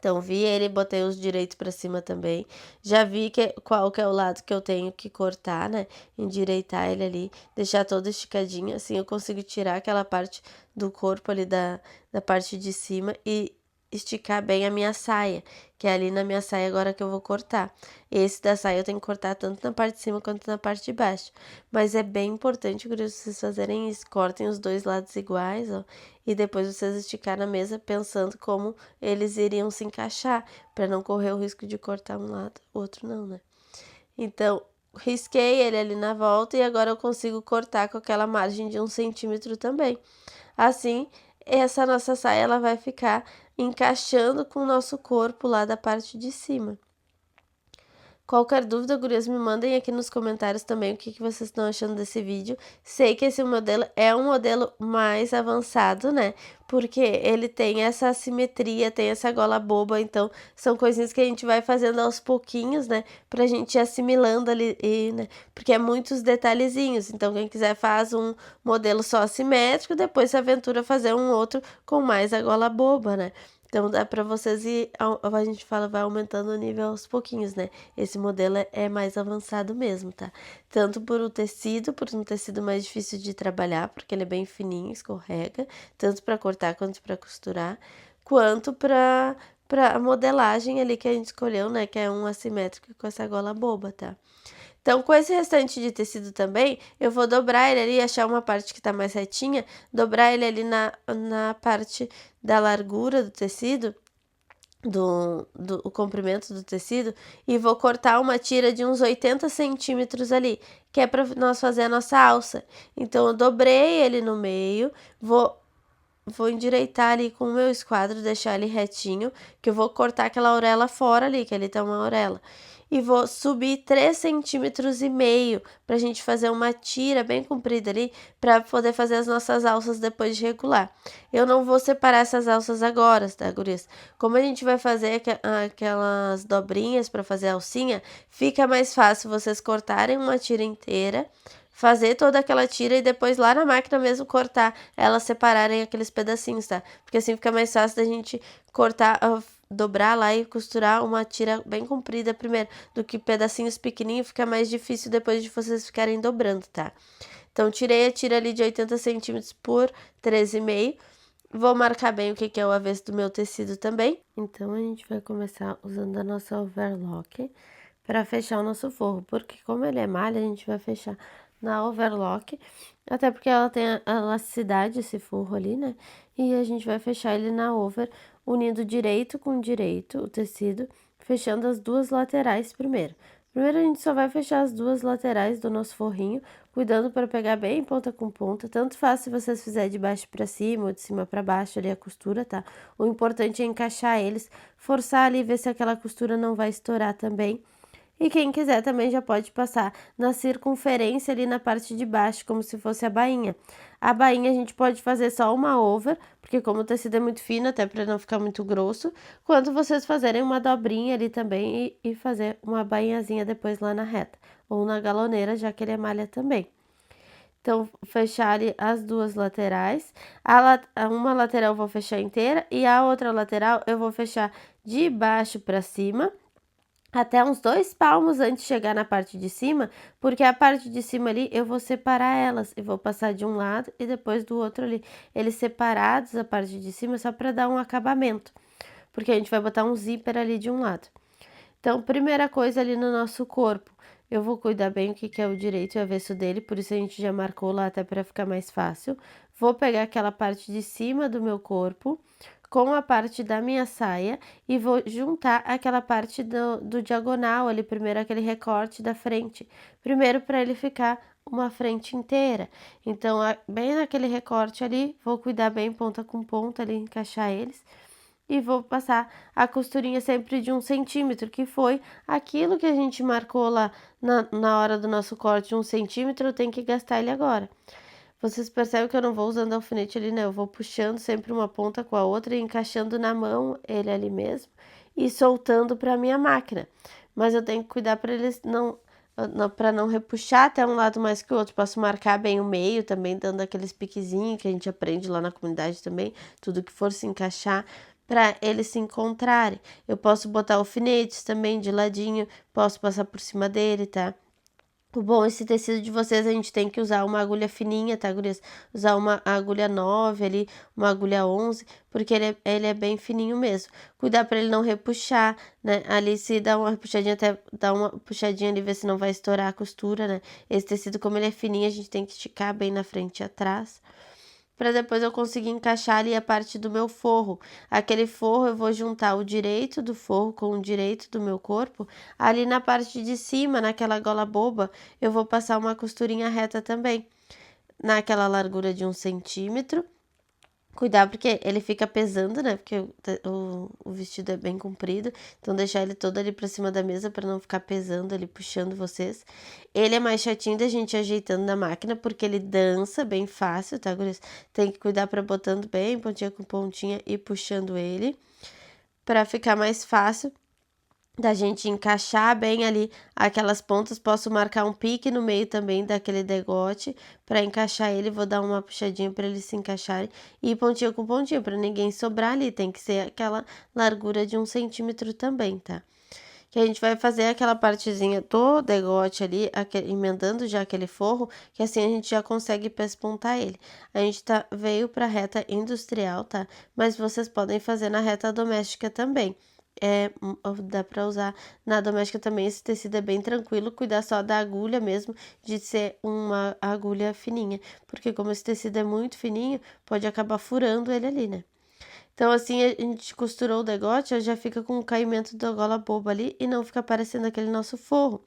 Então, vi ele, botei os direitos para cima também. Já vi qual que é o lado que eu tenho que cortar, né? Endireitar ele ali, deixar todo esticadinho. Assim eu consigo tirar aquela parte do corpo ali da parte de cima e esticar bem a minha saia, que é ali na minha saia agora que eu vou cortar. Esse da saia eu tenho que cortar tanto na parte de cima quanto na parte de baixo. Mas é bem importante, gurias, vocês fazerem isso. Cortem os dois lados iguais, ó. E depois vocês esticar na mesa pensando como eles iriam se encaixar, para não correr o risco de cortar um lado, o outro não, né? Então, risquei ele ali na volta e agora eu consigo cortar com aquela margem de 1 centímetro também. Assim, essa nossa saia ela vai ficar encaixando com o nosso corpo lá da parte de cima. Qualquer dúvida, gurias, me mandem aqui nos comentários também o que vocês estão achando desse vídeo. Sei que esse modelo é um modelo mais avançado, né? Porque ele tem essa assimetria, tem essa gola boba, então são coisinhas que a gente vai fazendo aos pouquinhos, né? Pra gente ir assimilando ali, né? Porque é muitos detalhezinhos. Então, quem quiser faz um modelo só assimétrico, depois se aventura a fazer um outro com mais a gola boba, né? Então dá para vocês ir, a gente fala, vai aumentando o nível aos pouquinhos, né? Esse modelo é mais avançado mesmo, tá? Tanto por um tecido mais difícil de trabalhar, porque ele é bem fininho, escorrega, tanto para cortar quanto para costurar, quanto para a modelagem ali que a gente escolheu, né? Que é um assimétrico com essa gola boba, tá? Então, com esse restante de tecido também, eu vou dobrar ele ali, achar uma parte que tá mais retinha, dobrar ele ali na parte da largura do tecido, o comprimento do tecido, e vou cortar uma tira de uns 80 centímetros ali, que é para nós fazer a nossa alça. Então, eu dobrei ele no meio, vou endireitar ali com o meu esquadro, deixar ele retinho, que eu vou cortar aquela orelha fora ali, que ali tá uma orelha. E vou subir 3,5 cm pra gente fazer uma tira bem comprida ali, pra poder fazer as nossas alças depois de regular. Eu não vou separar essas alças agora, tá, gurias? Como a gente vai fazer aquelas dobrinhas pra fazer a alcinha, fica mais fácil vocês cortarem uma tira inteira, fazer toda aquela tira e depois lá na máquina mesmo cortar, elas separarem aqueles pedacinhos, tá? Porque assim fica mais fácil da gente cortar, dobrar lá e costurar uma tira bem comprida primeiro, do que pedacinhos pequenininhos, fica mais difícil depois de vocês ficarem dobrando, tá? Então, tirei a tira ali de 80 centímetros por 13,5. Vou marcar bem o que é o avesso do meu tecido também. Então, a gente vai começar usando a nossa overlock para fechar o nosso forro, porque como ele é malha, a gente vai fechar na overlock, até porque ela tem a elasticidade, esse forro ali, né? E a gente vai fechar ele na over, unindo direito com direito o tecido, fechando as duas laterais primeiro. Primeiro a gente só vai fechar as duas laterais do nosso forrinho, cuidando para pegar bem ponta com ponta, tanto faz se vocês fizerem de baixo para cima ou de cima para baixo ali a costura, tá? O importante é encaixar eles, forçar ali, ver se aquela costura não vai estourar também. E quem quiser também já pode passar na circunferência ali na parte de baixo, como se fosse a bainha. A bainha a gente pode fazer só uma over, porque como o tecido é muito fino, até para não ficar muito grosso, quando vocês fazerem uma dobrinha ali também e fazer uma bainhazinha depois lá na reta, ou na galoneira, já que ele é malha também. Então, fechar ali as duas laterais, uma lateral eu vou fechar inteira e a outra lateral eu vou fechar de baixo para cima, até uns 2 palmos antes de chegar na parte de cima, porque a parte de cima ali eu vou separar elas e vou passar de um lado e depois do outro ali. Eles separados, a parte de cima, só para dar um acabamento, porque a gente vai botar um zíper ali de um lado. Então, primeira coisa ali no nosso corpo, eu vou cuidar bem o que é o direito e o avesso dele, por isso a gente já marcou lá até para ficar mais fácil. Vou pegar aquela parte de cima do meu corpo com a parte da minha saia e vou juntar aquela parte do diagonal ali, primeiro aquele recorte da frente, primeiro para ele ficar uma frente inteira. Então, bem naquele recorte ali, vou cuidar bem ponta com ponta ali, encaixar eles. E vou passar a costurinha sempre de 1 centímetro, que foi aquilo que a gente marcou lá na hora do nosso corte, 1 centímetro, eu tenho que gastar ele agora. Vocês percebem que eu não vou usando alfinete ali, né, eu vou puxando sempre uma ponta com a outra e encaixando na mão ele ali mesmo e soltando para minha máquina. Mas eu tenho que cuidar para eles para não repuxar até um lado mais que o outro. Posso marcar bem o meio também, dando aqueles piquezinhos que a gente aprende lá na comunidade também, tudo que for se encaixar para eles se encontrarem. Eu posso botar alfinetes também de ladinho, posso passar por cima dele, tá? O bom, esse tecido de vocês, a gente tem que usar uma agulha fininha, tá, gurias? Usar uma agulha 9 ali, uma agulha 11, porque ele é bem fininho mesmo. Cuidar para ele não repuxar, né? Ali, se dá uma repuxadinha, até dá uma puxadinha ali, ver se não vai estourar a costura, né? Esse tecido, como ele é fininho, a gente tem que esticar bem na frente e atrás, para depois eu conseguir encaixar ali a parte do meu forro. Aquele forro eu vou juntar o direito do forro com o direito do meu corpo. Ali na parte de cima, naquela gola boba, eu vou passar uma costurinha reta também, naquela largura de 1 centímetro. Cuidar porque ele fica pesando, né, porque o vestido é bem comprido, então deixar ele todo ali pra cima da mesa para não ficar pesando ali, puxando vocês. Ele é mais chatinho da gente ajeitando na máquina, porque ele dança bem fácil, tá, gurias? Tem que cuidar para botando bem pontinha com pontinha e puxando ele, para ficar mais fácil da gente encaixar bem ali aquelas pontas. Posso marcar um pique no meio também daquele degote para encaixar ele. Vou dar uma puxadinha para eles se encaixarem e pontinha com pontinha para ninguém sobrar ali. Tem que ser aquela largura de 1 centímetro também, tá? Que a gente vai fazer aquela partezinha do degote ali, emendando já aquele forro, que assim a gente já consegue pespontar ele. A gente veio para reta industrial, tá? Mas vocês podem fazer na reta doméstica também. Dá para usar na doméstica também. Esse tecido é bem tranquilo, cuidar só da agulha mesmo, de ser uma agulha fininha, porque como esse tecido é muito fininho, pode acabar furando ele ali, né? Então, assim, a gente costurou o degote, já fica com o caimento da gola boba ali e não fica aparecendo aquele nosso forro.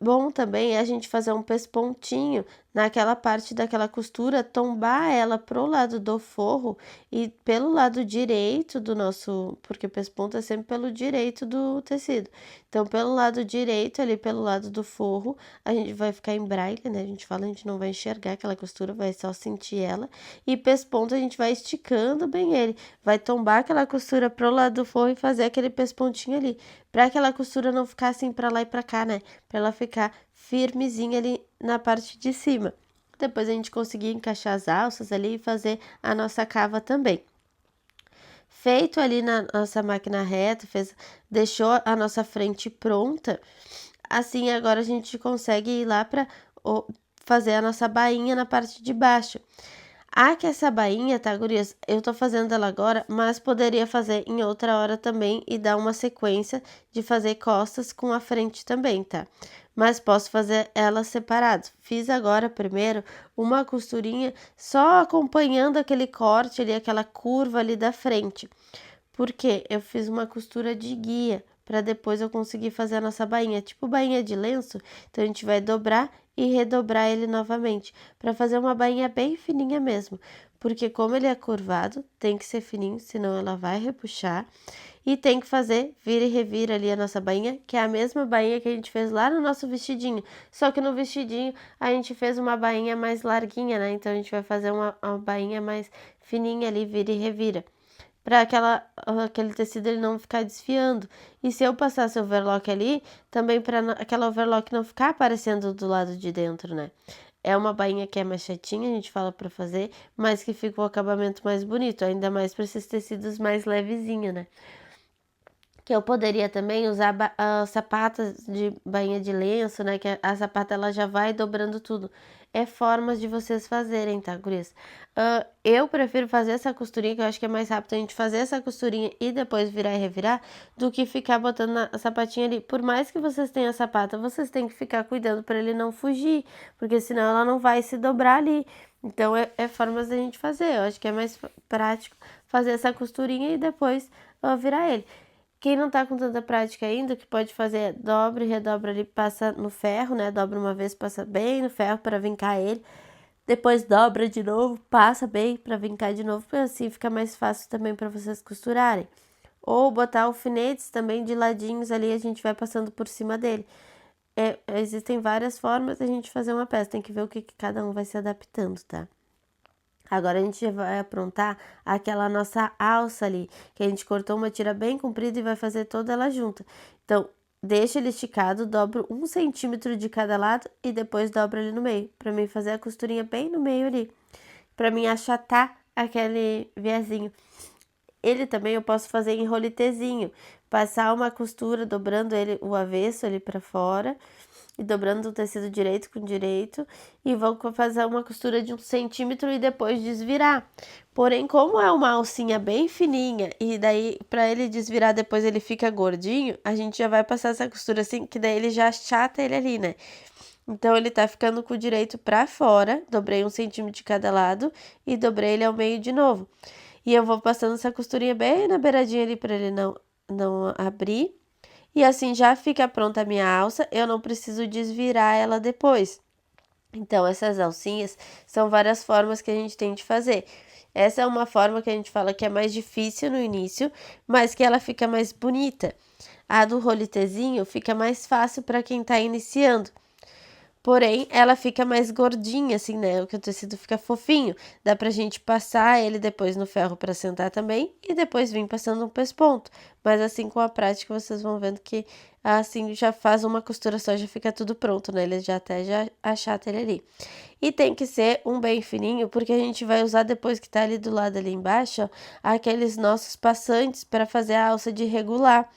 Bom também é a gente fazer um pespontinho naquela parte daquela costura, tombar ela pro lado do forro e pelo lado direito do nosso, porque pesponto é sempre pelo direito do tecido. Então, pelo lado direito, ali pelo lado do forro, a gente vai ficar em braille, né? A gente fala, a gente não vai enxergar aquela costura, vai só sentir ela. E pesponto a gente vai esticando bem ele, vai tombar aquela costura pro lado do forro e fazer aquele pespontinho ali, para aquela costura não ficar assim para lá e para cá, né? Para ela ficar firmezinha ali na parte de cima. Depois a gente conseguir encaixar as alças ali e fazer a nossa cava também. Feito ali na nossa máquina reta, deixou a nossa frente pronta. Assim agora a gente consegue ir lá para fazer a nossa bainha na parte de baixo. Que essa bainha, tá, gurias? Eu tô fazendo ela agora, mas poderia fazer em outra hora também e dar uma sequência de fazer costas com a frente também, tá? Mas posso fazer elas separadas. Fiz agora primeiro uma costurinha só acompanhando aquele corte ali, aquela curva ali da frente. Porque eu fiz uma costura de guia para depois eu conseguir fazer a nossa bainha, tipo bainha de lenço. Então a gente vai dobrar e redobrar ele novamente, para fazer uma bainha bem fininha mesmo, porque como ele é curvado, tem que ser fininho, senão ela vai repuxar, e tem que fazer vira e revira ali a nossa bainha, que é a mesma bainha que a gente fez lá no nosso vestidinho, só que no vestidinho a gente fez uma bainha mais larguinha, né? Então a gente vai fazer uma bainha mais fininha ali, vira e revira, para aquele tecido ele não ficar desfiando. E se eu passasse overlock ali, também para aquela overlock não ficar aparecendo do lado de dentro, né? É uma bainha que é mais chatinha, a gente fala para fazer, mas que fica o acabamento mais bonito, ainda mais para esses tecidos mais levezinho, né? Que eu poderia também usar sapatas de bainha de lenço, né? Que a sapata ela já vai dobrando tudo. É formas de vocês fazerem, tá, gurias? Eu prefiro fazer essa costurinha, que eu acho que é mais rápido a gente fazer essa costurinha e depois virar e revirar, do que ficar botando a sapatinha ali. Por mais que vocês tenham a sapata, vocês têm que ficar cuidando para ele não fugir, porque senão ela não vai se dobrar ali. Então, é formas da gente fazer. Eu acho que é mais prático fazer essa costurinha e depois virar ele. Quem não tá com tanta prática ainda, o que pode fazer é dobra e redobra ali, passa no ferro, né? Dobra uma vez, passa bem no ferro para vincar ele. Depois dobra de novo, passa bem para vincar de novo, porque assim fica mais fácil também para vocês costurarem. Ou botar alfinetes também de ladinhos ali, a gente vai passando por cima dele. Existem várias formas de a gente fazer uma peça, tem que ver o que cada um vai se adaptando, tá? Agora a gente vai aprontar aquela nossa alça ali, que a gente cortou uma tira bem comprida e vai fazer toda ela junta. Então, deixa ele esticado, dobro 1 centímetro de cada lado e depois dobra ele no meio, pra mim fazer a costurinha bem no meio ali, pra mim achatar aquele viazinho. Ele também eu posso fazer em rolitezinho, passar uma costura dobrando ele o avesso ali pra fora e dobrando o tecido direito com direito e vou fazer uma costura de 1 centímetro e depois desvirar. Porém, como é uma alcinha bem fininha e daí para ele desvirar depois ele fica gordinho, a gente já vai passar essa costura assim, que daí ele já achata ele ali, né? Então ele tá ficando com o direito pra fora, dobrei 1 centímetro de cada lado e dobrei ele ao meio de novo. E eu vou passando essa costurinha bem na beiradinha ali para ele não abrir. E assim já fica pronta a minha alça, eu não preciso desvirar ela depois. Então, essas alcinhas são várias formas que a gente tem de fazer. Essa é uma forma que a gente fala que é mais difícil no início, mas que ela fica mais bonita. A do rolitezinho fica mais fácil para quem tá iniciando. Porém, ela fica mais gordinha, assim, né? O que o tecido fica fofinho. Dá pra gente passar ele depois no ferro pra sentar também e depois vir passando um pesponto. Mas assim, com a prática, vocês vão vendo que assim já faz uma costura só, já fica tudo pronto, né? Ele já achata ele ali. E tem que ser um bem fininho, porque a gente vai usar depois que tá ali do lado ali embaixo, ó, aqueles nossos passantes para fazer a alça de regular.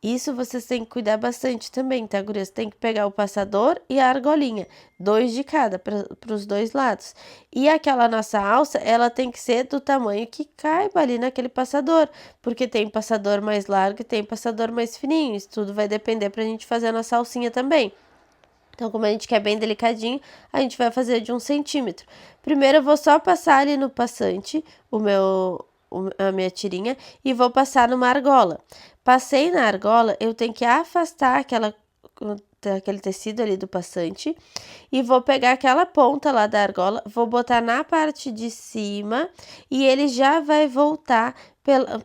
Isso vocês têm que cuidar bastante também, tá, gurias? Tem que pegar o passador e a argolinha, 2 de cada, para os dois lados. E aquela nossa alça, ela tem que ser do tamanho que caiba ali naquele passador, porque tem passador mais largo e tem passador mais fininho. Isso tudo vai depender pra gente fazer a nossa alcinha também. Então, como a gente quer bem delicadinho, a gente vai fazer de 1 centímetro. Primeiro, eu vou só passar ali no passante a minha tirinha e vou passar numa argola. Passei na argola, eu tenho que afastar aquele tecido ali do passante e vou pegar aquela ponta lá da argola, vou botar na parte de cima e ele já vai voltar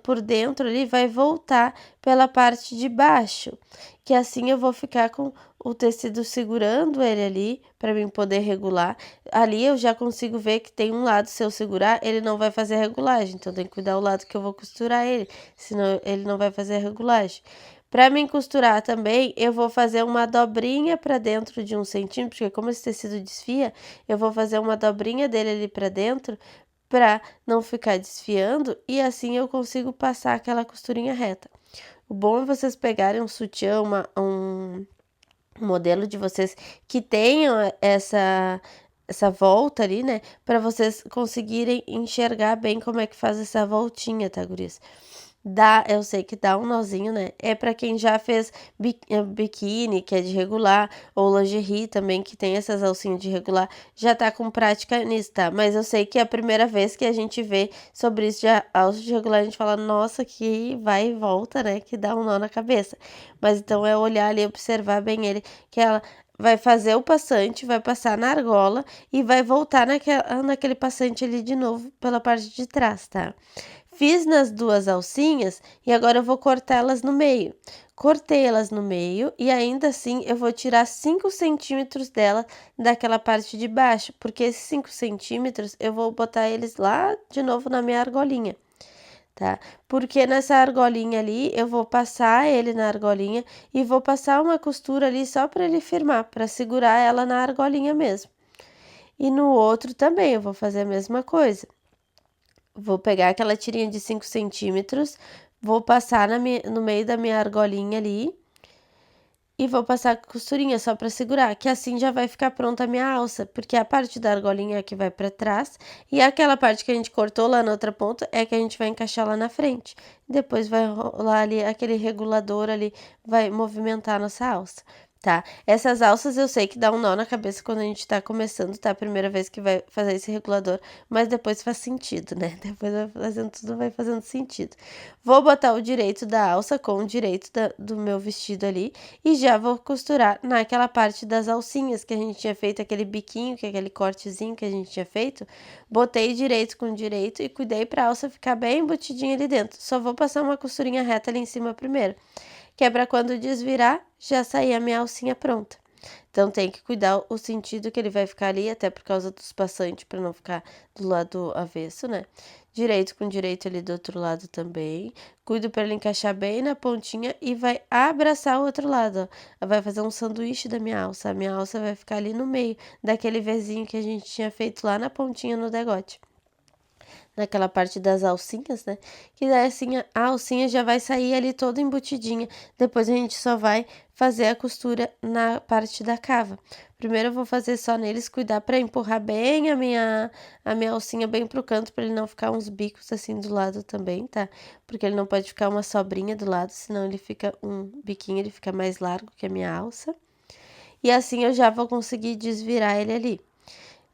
por dentro ali, vai voltar pela parte de baixo, que assim eu vou ficar com o tecido segurando ele ali para mim poder regular. Ali eu já consigo ver que tem um lado, se eu segurar, ele não vai fazer regulagem, então tem que cuidar o lado que eu vou costurar ele, senão ele não vai fazer regulagem. Para mim costurar também, eu vou fazer uma dobrinha para dentro de 1 centímetro, porque como esse tecido desfia, eu vou fazer uma dobrinha dele ali para dentro, para não ficar desfiando, e assim eu consigo passar aquela costurinha reta. O bom é vocês pegarem um sutiã, um modelo de vocês que tenham essa volta ali, né? Para vocês conseguirem enxergar bem como é que faz essa voltinha, tá, gurias? Eu sei que dá um nozinho, né? É para quem já fez biquíni, que é de regular, ou lingerie também, que tem essas alcinhas de regular, já tá com prática nisso, tá? Mas eu sei que é a primeira vez que a gente vê sobre isso de alça de regular, a gente fala, nossa, que vai e volta, né? Que dá um nó na cabeça. Mas então é olhar ali, observar bem ele, que ela vai fazer o passante, vai passar na argola e vai voltar naquele passante ali de novo pela parte de trás, tá? Fiz nas duas alcinhas e agora eu vou cortá-las no meio. Cortei elas no meio e ainda assim eu vou tirar 5 centímetros dela daquela parte de baixo, porque esses 5 centímetros eu vou botar eles lá de novo na minha argolinha, tá? Porque nessa argolinha ali eu vou passar ele na argolinha e vou passar uma costura ali só para ele firmar, para segurar ela na argolinha mesmo. E no outro também eu vou fazer a mesma coisa. Vou pegar aquela tirinha de 5 centímetros, vou passar no meio da minha argolinha ali e vou passar costurinha só para segurar, que assim já vai ficar pronta a minha alça, porque a parte da argolinha é que vai para trás e aquela parte que a gente cortou lá na outra ponta é que a gente vai encaixar lá na frente. Depois vai rolar ali aquele regulador ali, vai movimentar a nossa alça. tá? Essas alças eu sei que dá um nó na cabeça quando a gente tá começando, tá? A primeira vez que vai fazer esse regulador, mas depois faz sentido, né? Depois vai fazendo tudo, vai fazendo sentido. Vou botar o direito da alça com o direito do meu vestido ali e já vou costurar naquela parte das alcinhas que a gente tinha feito, aquele biquinho, que é aquele cortezinho que a gente tinha feito. Botei direito com direito e cuidei pra alça ficar bem embutidinha ali dentro. Só vou passar uma costurinha reta ali em cima primeiro, que é para quando desvirar, já sair a minha alcinha pronta. Então tem que cuidar o sentido que ele vai ficar ali, até por causa dos passantes, para não ficar do lado avesso, né? Direito com direito ali do outro lado também. Cuido para ele encaixar bem na pontinha e vai abraçar o outro lado, ó. Vai fazer um sanduíche da minha alça. A minha alça vai ficar ali no meio daquele Vzinho que a gente tinha feito lá na pontinha no degote, naquela parte das alcinhas, né? Que daí assim a alcinha já vai sair ali toda embutidinha. Depois a gente só vai fazer a costura na parte da cava. Primeiro eu vou fazer só neles, cuidar para empurrar bem a minha alcinha bem pro canto, para ele não ficar uns bicos assim do lado também, tá? Porque ele não pode ficar uma sobrinha do lado, senão ele fica um biquinho, ele fica mais largo que a minha alça. E assim eu já vou conseguir desvirar ele ali.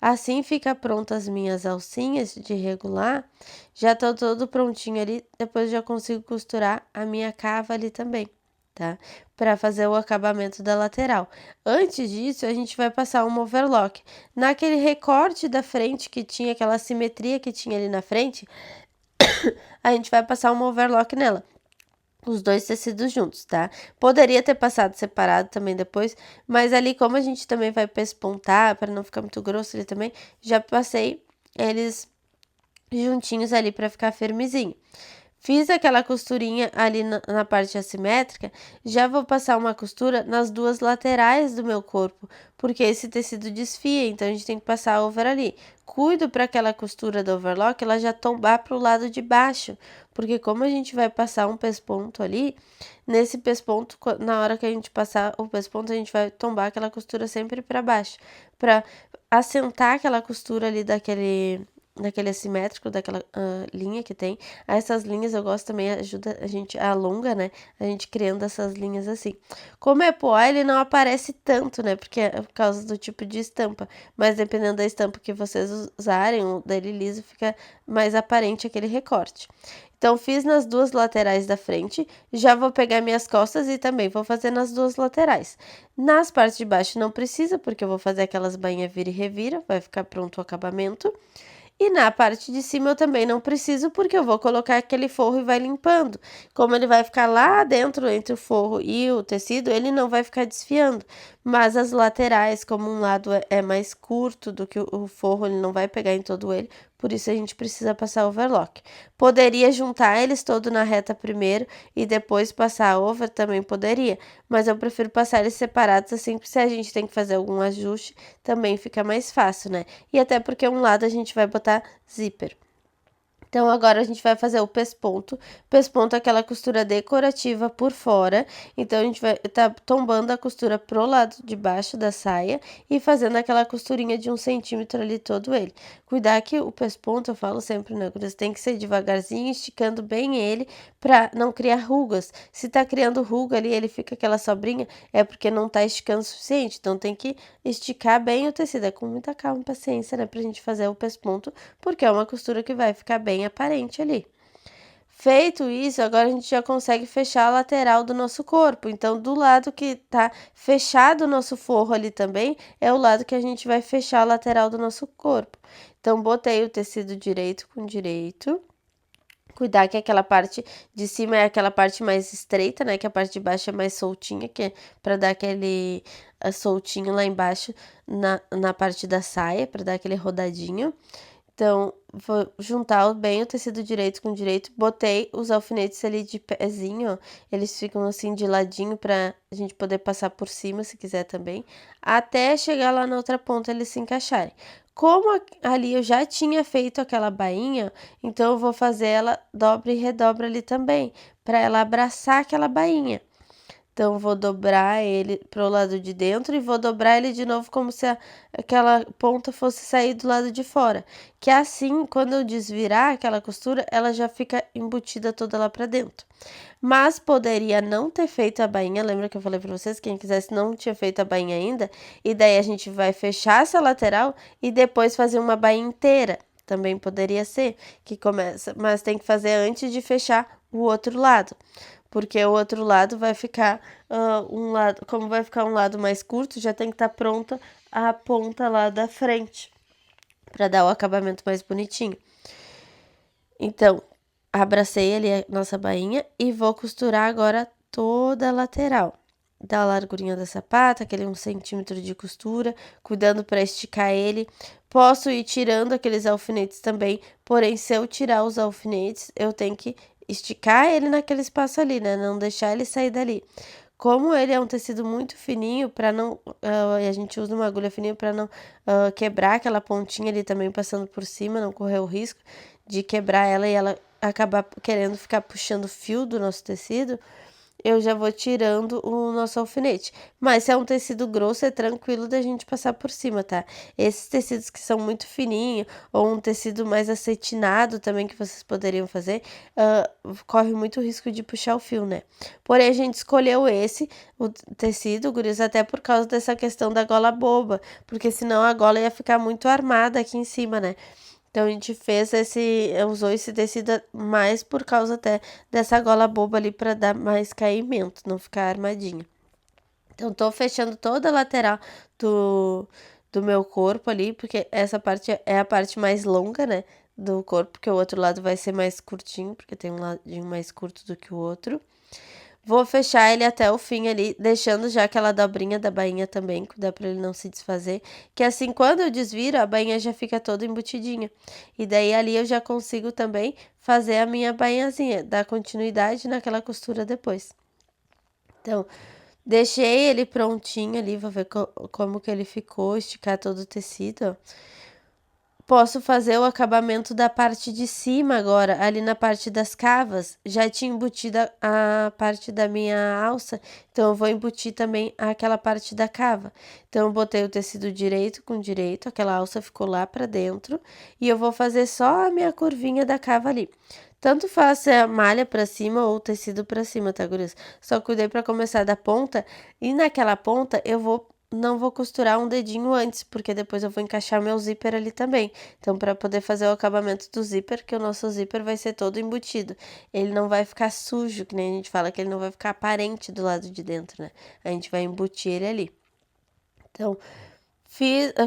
Assim fica pronta as minhas alcinhas de regular, já tá todo prontinho ali, depois já consigo costurar a minha cava ali também, tá? Para fazer o acabamento da lateral. Antes disso, a gente vai passar um overlock. Naquele recorte da frente que tinha, aquela simetria que tinha ali na frente, a gente vai passar um overlock nela. Os dois tecidos juntos, tá? Poderia ter passado separado também depois, mas ali como a gente também vai pespontar, para não ficar muito grosso ali também, já passei eles juntinhos ali para ficar firmezinho. Fiz aquela costurinha ali na parte assimétrica, já vou passar uma costura nas duas laterais do meu corpo, porque esse tecido desfia, então a gente tem que passar over ali. Cuido para aquela costura do overlock ela já tombar para o lado de baixo, porque como a gente vai passar um pesponto ali, nesse pesponto, na hora que a gente passar o pesponto, a gente vai tombar aquela costura sempre para baixo, para assentar aquela costura ali daquele assimétrico, daquela linha que tem. Essas linhas eu gosto também, ajuda a gente, alonga, né? A gente criando essas linhas assim. Como é poá, ele não aparece tanto, né? Porque é por causa do tipo de estampa. Mas dependendo da estampa que vocês usarem, o dele liso fica mais aparente aquele recorte. Então, fiz nas duas laterais da frente, já vou pegar minhas costas e também vou fazer nas duas laterais. Nas partes de baixo não precisa, porque eu vou fazer aquelas bainhas vira e revira, vai ficar pronto o acabamento. E na parte de cima eu também não preciso, porque eu vou colocar aquele forro e vai limpando. Como ele vai ficar lá dentro, entre o forro e o tecido, ele não vai ficar desfiando. Mas as laterais, como um lado é mais curto do que o forro, ele não vai pegar em todo ele, por isso a gente precisa passar overlock. Poderia juntar eles todo na reta primeiro e depois passar over, também poderia. Mas eu prefiro passar eles separados assim, porque se a gente tem que fazer algum ajuste, também fica mais fácil, né? E até porque um lado a gente vai botar zíper. Então, agora a gente vai fazer o pesponto. Pesponto é aquela costura decorativa por fora. Então, a gente vai tá tombando a costura pro lado de baixo da saia e fazendo aquela costurinha de 1 centímetro ali todo ele. Cuidar que o pesponto, eu falo sempre, né? Você tem que ser devagarzinho, esticando bem ele pra não criar rugas. Se tá criando ruga ali, ele fica aquela sobrinha, é porque não tá esticando o suficiente. Então, tem que esticar bem o tecido. É com muita calma e paciência, né? Pra gente fazer o pesponto, porque é uma costura que vai ficar bem aparente ali. Feito isso, agora a gente já consegue fechar a lateral do nosso corpo. Então, do lado que tá fechado o nosso forro ali também, é o lado que a gente vai fechar a lateral do nosso corpo. Então, botei o tecido direito com direito. Cuidar que aquela parte de cima é aquela parte mais estreita, né? Que a parte de baixo é mais soltinha, que é para dar aquele soltinho lá embaixo na parte da saia, para dar aquele rodadinho. Então, vou juntar bem o tecido direito com direito. Botei os alfinetes ali de pezinho, ó. Eles ficam assim de ladinho pra gente poder passar por cima, se quiser também. Até chegar lá na outra ponta, eles se encaixarem. Como ali eu já tinha feito aquela bainha, então eu vou fazer ela dobra e redobra ali também, pra ela abraçar aquela bainha. Então, vou dobrar ele pro lado de dentro e vou dobrar ele de novo como se aquela ponta fosse sair do lado de fora. Que assim, quando eu desvirar aquela costura, ela já fica embutida toda lá pra dentro. Mas poderia não ter feito a bainha, lembra que eu falei pra vocês, quem quisesse não tinha feito a bainha ainda, e daí a gente vai fechar essa lateral e depois fazer uma bainha inteira. Também poderia ser que começa, mas tem que fazer antes de fechar o outro lado, porque o outro lado vai ficar um lado, como vai ficar um lado mais curto, já tem que estar pronta a ponta lá da frente, para dar o acabamento mais bonitinho. Então, abracei ali a nossa bainha e vou costurar agora toda a lateral. Da largurinha da sapata, aquele 1 centímetro de costura, cuidando para esticar ele. Posso ir tirando aqueles alfinetes também, porém, se eu tirar os alfinetes, eu tenho que esticar ele naquele espaço ali, né? Não deixar ele sair dali. Como ele é um tecido muito fininho, para não. A gente usa uma agulha fininha para não quebrar aquela pontinha ali também passando por cima, não correr o risco de quebrar ela e ela acabar querendo ficar puxando o fio do nosso tecido, eu já vou tirando o nosso alfinete. Mas se é um tecido grosso, é tranquilo da gente passar por cima, tá? Esses tecidos que são muito fininhos, ou um tecido mais acetinado também que vocês poderiam fazer, corre muito risco de puxar o fio, né? Porém, a gente escolheu o tecido, guris, até por causa dessa questão da gola boba, porque senão a gola ia ficar muito armada aqui em cima, né? Então, a gente usou esse tecido mais por causa até dessa gola boba ali para dar mais caimento, não ficar armadinha. Então, tô fechando toda a lateral do meu corpo ali, porque essa parte é a parte mais longa, né, do corpo, porque o outro lado vai ser mais curtinho, porque tem um ladinho mais curto do que o outro. Vou fechar ele até o fim ali, deixando já aquela dobrinha da bainha também, cuidar para ele não se desfazer, que assim quando eu desviro, a bainha já fica toda embutidinha. E daí ali eu já consigo também fazer a minha bainhazinha, dar continuidade naquela costura depois. Então, deixei ele prontinho ali, vou ver como que ele ficou, esticar todo o tecido, ó. Posso fazer o acabamento da parte de cima agora, ali na parte das cavas. Já tinha embutido a parte da minha alça, então eu vou embutir também aquela parte da cava. Então eu botei o tecido direito com direito, aquela alça ficou lá pra dentro, e eu vou fazer só a minha curvinha da cava ali. Tanto faz se é a malha pra cima ou o tecido pra cima, tá, gurias? Só cuidei pra começar da ponta, e naquela ponta não vou costurar um dedinho antes, porque depois eu vou encaixar meu zíper ali também. Então, para poder fazer o acabamento do zíper, que o nosso zíper vai ser todo embutido. Ele não vai ficar sujo, que nem a gente fala, que ele não vai ficar aparente do lado de dentro, né? A gente vai embutir ele ali. Então,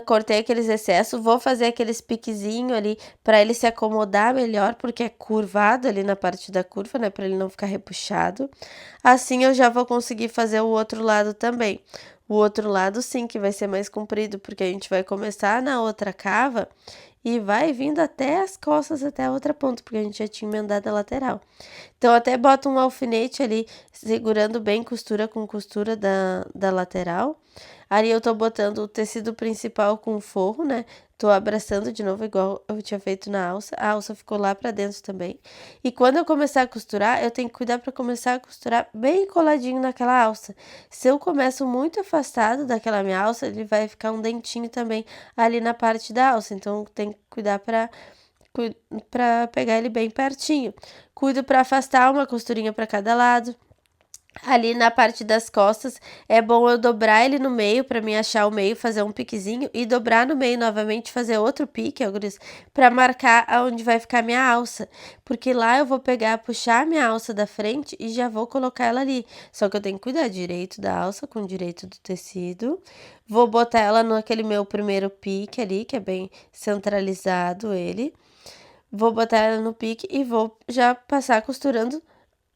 cortei aqueles excessos, vou fazer aqueles piquezinhos ali para ele se acomodar melhor, porque é curvado ali na parte da curva, né, para ele não ficar repuxado. Assim eu já vou conseguir fazer o outro lado também. O outro lado sim que vai ser mais comprido, porque a gente vai começar na outra cava e vai vindo até as costas, até a outra ponta, porque a gente já tinha emendado a lateral. Então, até boto um alfinete ali, segurando bem costura com costura da lateral. Ali eu tô botando o tecido principal com forro, né? Tô abraçando de novo, igual eu tinha feito na alça. A alça ficou lá pra dentro também. E quando eu começar a costurar, eu tenho que cuidar pra começar a costurar bem coladinho naquela alça. Se eu começo muito afastado daquela minha alça, ele vai ficar um dentinho também ali na parte da alça. Então, tem que cuidar pra pegar ele bem pertinho. Cuido para afastar uma costurinha para cada lado. Ali na parte das costas, é bom eu dobrar ele no meio para me achar o meio, fazer um piquezinho e dobrar no meio novamente, fazer outro pique, para marcar aonde vai ficar minha alça, porque lá eu vou pegar, puxar a minha alça da frente e já vou colocar ela ali. Só que eu tenho que cuidar direito da alça com direito do tecido. Vou botar ela naquele meu primeiro pique ali, que é bem centralizado ele. Vou botar ela no pique e vou já passar costurando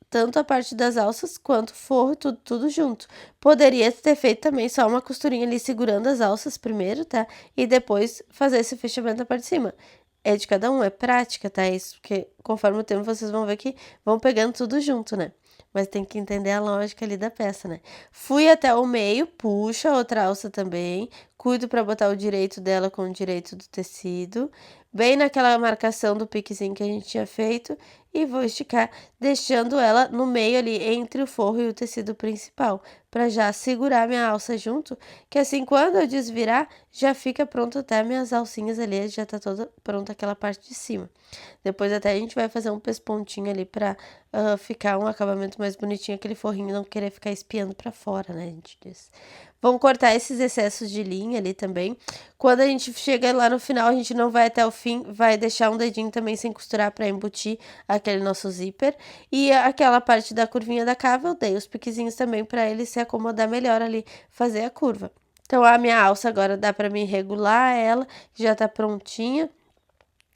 tanto a parte das alças quanto o forro, tudo junto. Poderia ter feito também só uma costurinha ali segurando as alças primeiro, tá? E depois fazer esse fechamento na parte de cima. É de cada um, é prática, tá? Isso, porque conforme o tempo vocês vão ver que vão pegando tudo junto, né? Mas tem que entender a lógica ali da peça, né? Fui até o meio, puxa a outra alça também, cuido para botar o direito dela com o direito do tecido, bem naquela marcação do piquezinho que a gente tinha feito, e vou esticar, deixando ela no meio ali, entre o forro e o tecido principal, para já segurar minha alça junto, que assim, quando eu desvirar, já fica pronto até minhas alcinhas ali, já tá toda pronta aquela parte de cima. Depois até a gente vai fazer um pespontinho ali pra ficar um acabamento mais bonitinho, aquele forrinho não querer ficar espiando pra fora, né, a gente diz. Vamos cortar esses excessos de linha ali também. Quando a gente chega lá no final, a gente não vai até o fim, vai deixar um dedinho também sem costurar para embutir aquele nosso zíper. E aquela parte da curvinha da cava, eu dei os piquezinhos também para ele se acomodar melhor ali, fazer a curva. Então, a minha alça agora dá para mim regular ela, já tá prontinha.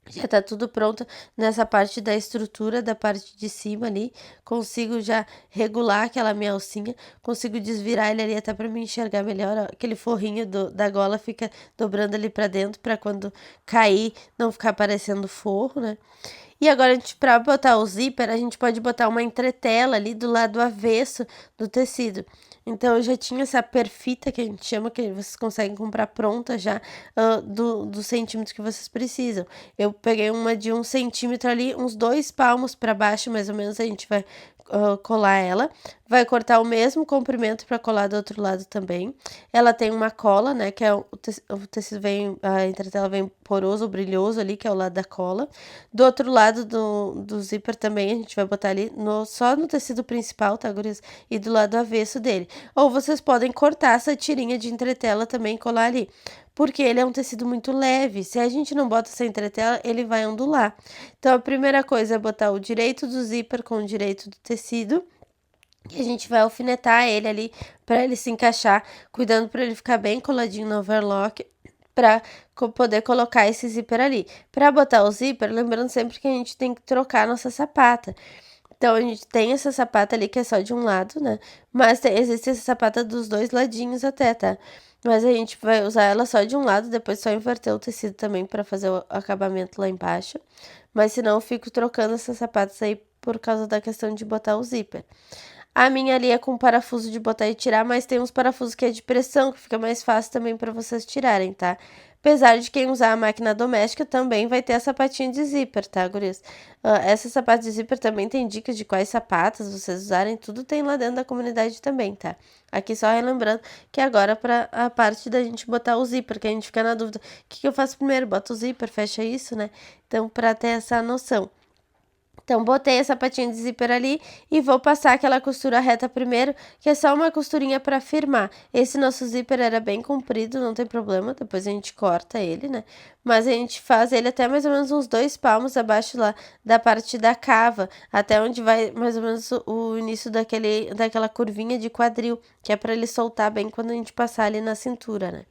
Já tá tudo pronto nessa parte da estrutura, da parte de cima ali. Consigo já regular aquela minha alcinha. Consigo desvirar ele ali até para me enxergar melhor. Ó, aquele forrinho da gola fica dobrando ali para dentro, para quando cair não ficar parecendo forro, né? E agora, para botar o zíper, a gente pode botar uma entretela ali do lado avesso do tecido. Então, eu já tinha essa perfita, que a gente chama, que vocês conseguem comprar pronta já, do centímetro que vocês precisam. Eu peguei uma de 1 centímetro ali, uns 2 palmos para baixo, mais ou menos, a gente vai colar ela. Vai cortar o mesmo comprimento para colar do outro lado também. Ela tem uma cola, né, que é o tecido vem, a entretela vem poroso, brilhoso ali, que é o lado da cola. Do outro lado do zíper também, a gente vai botar ali só no tecido principal, tá, gurias? E do lado avesso dele. Ou vocês podem cortar essa tirinha de entretela também e colar ali. Porque ele é um tecido muito leve. Se a gente não bota essa entretela, ele vai ondular. Então, a primeira coisa é botar o direito do zíper com o direito do tecido. E a gente vai alfinetar ele ali para ele se encaixar, cuidando para ele ficar bem coladinho no overlock, para poder colocar esse zíper ali. Para botar o zíper, lembrando sempre que a gente tem que trocar nossa sapata. Então, a gente tem essa sapata ali que é só de um lado, né? Mas existe essa sapata dos dois ladinhos até, tá? Mas a gente vai usar ela só de um lado, depois só inverter o tecido também para fazer o acabamento lá embaixo. Mas senão eu fico trocando essas sapatas aí por causa da questão de botar o zíper. A minha ali é com parafuso de botar e tirar, mas tem uns parafusos que é de pressão, que fica mais fácil também para vocês tirarem, tá? Apesar de quem usar a máquina doméstica também vai ter a sapatinha de zíper, tá, gurias? Essa sapato de zíper também tem dicas de quais sapatos vocês usarem, tudo tem lá dentro da comunidade também, tá? Aqui só relembrando que agora para a parte da gente botar o zíper, que a gente fica na dúvida, o que eu faço primeiro? Boto o zíper, fecha isso, né? Então, para ter essa noção. Então, botei a sapatinha de zíper ali e vou passar aquela costura reta primeiro, que é só uma costurinha para firmar. Esse nosso zíper era bem comprido, não tem problema, depois a gente corta ele, né? Mas a gente faz ele até mais ou menos uns 2 palmos abaixo lá da parte da cava, até onde vai mais ou menos o início daquela curvinha de quadril, que é para ele soltar bem quando a gente passar ali na cintura, né?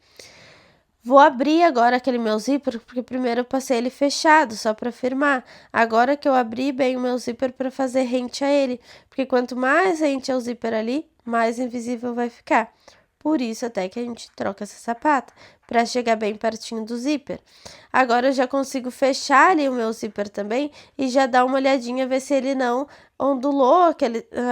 Vou abrir agora aquele meu zíper, porque primeiro eu passei ele fechado, só para firmar. Agora que eu abri bem o meu zíper para fazer rente a ele, porque quanto mais rente ao zíper ali, mais invisível vai ficar. Por isso até que a gente troca essa sapata, para chegar bem pertinho do zíper. Agora eu já consigo fechar ali o meu zíper também e já dar uma olhadinha, ver se ele não ondulou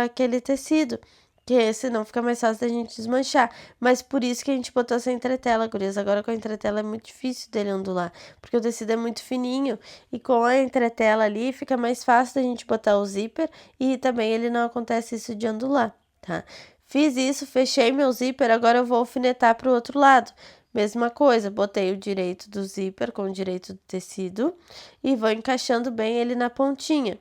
aquele tecido, que senão fica mais fácil da gente desmanchar. Mas por isso que a gente botou essa entretela, gurias. Agora com a entretela é muito difícil dele ondular, porque o tecido é muito fininho. E com a entretela ali fica mais fácil da gente botar o zíper e também ele não acontece isso de ondular, tá? Fiz isso, fechei meu zíper, agora eu vou alfinetar para o outro lado. Mesma coisa, botei o direito do zíper com o direito do tecido e vou encaixando bem ele na pontinha,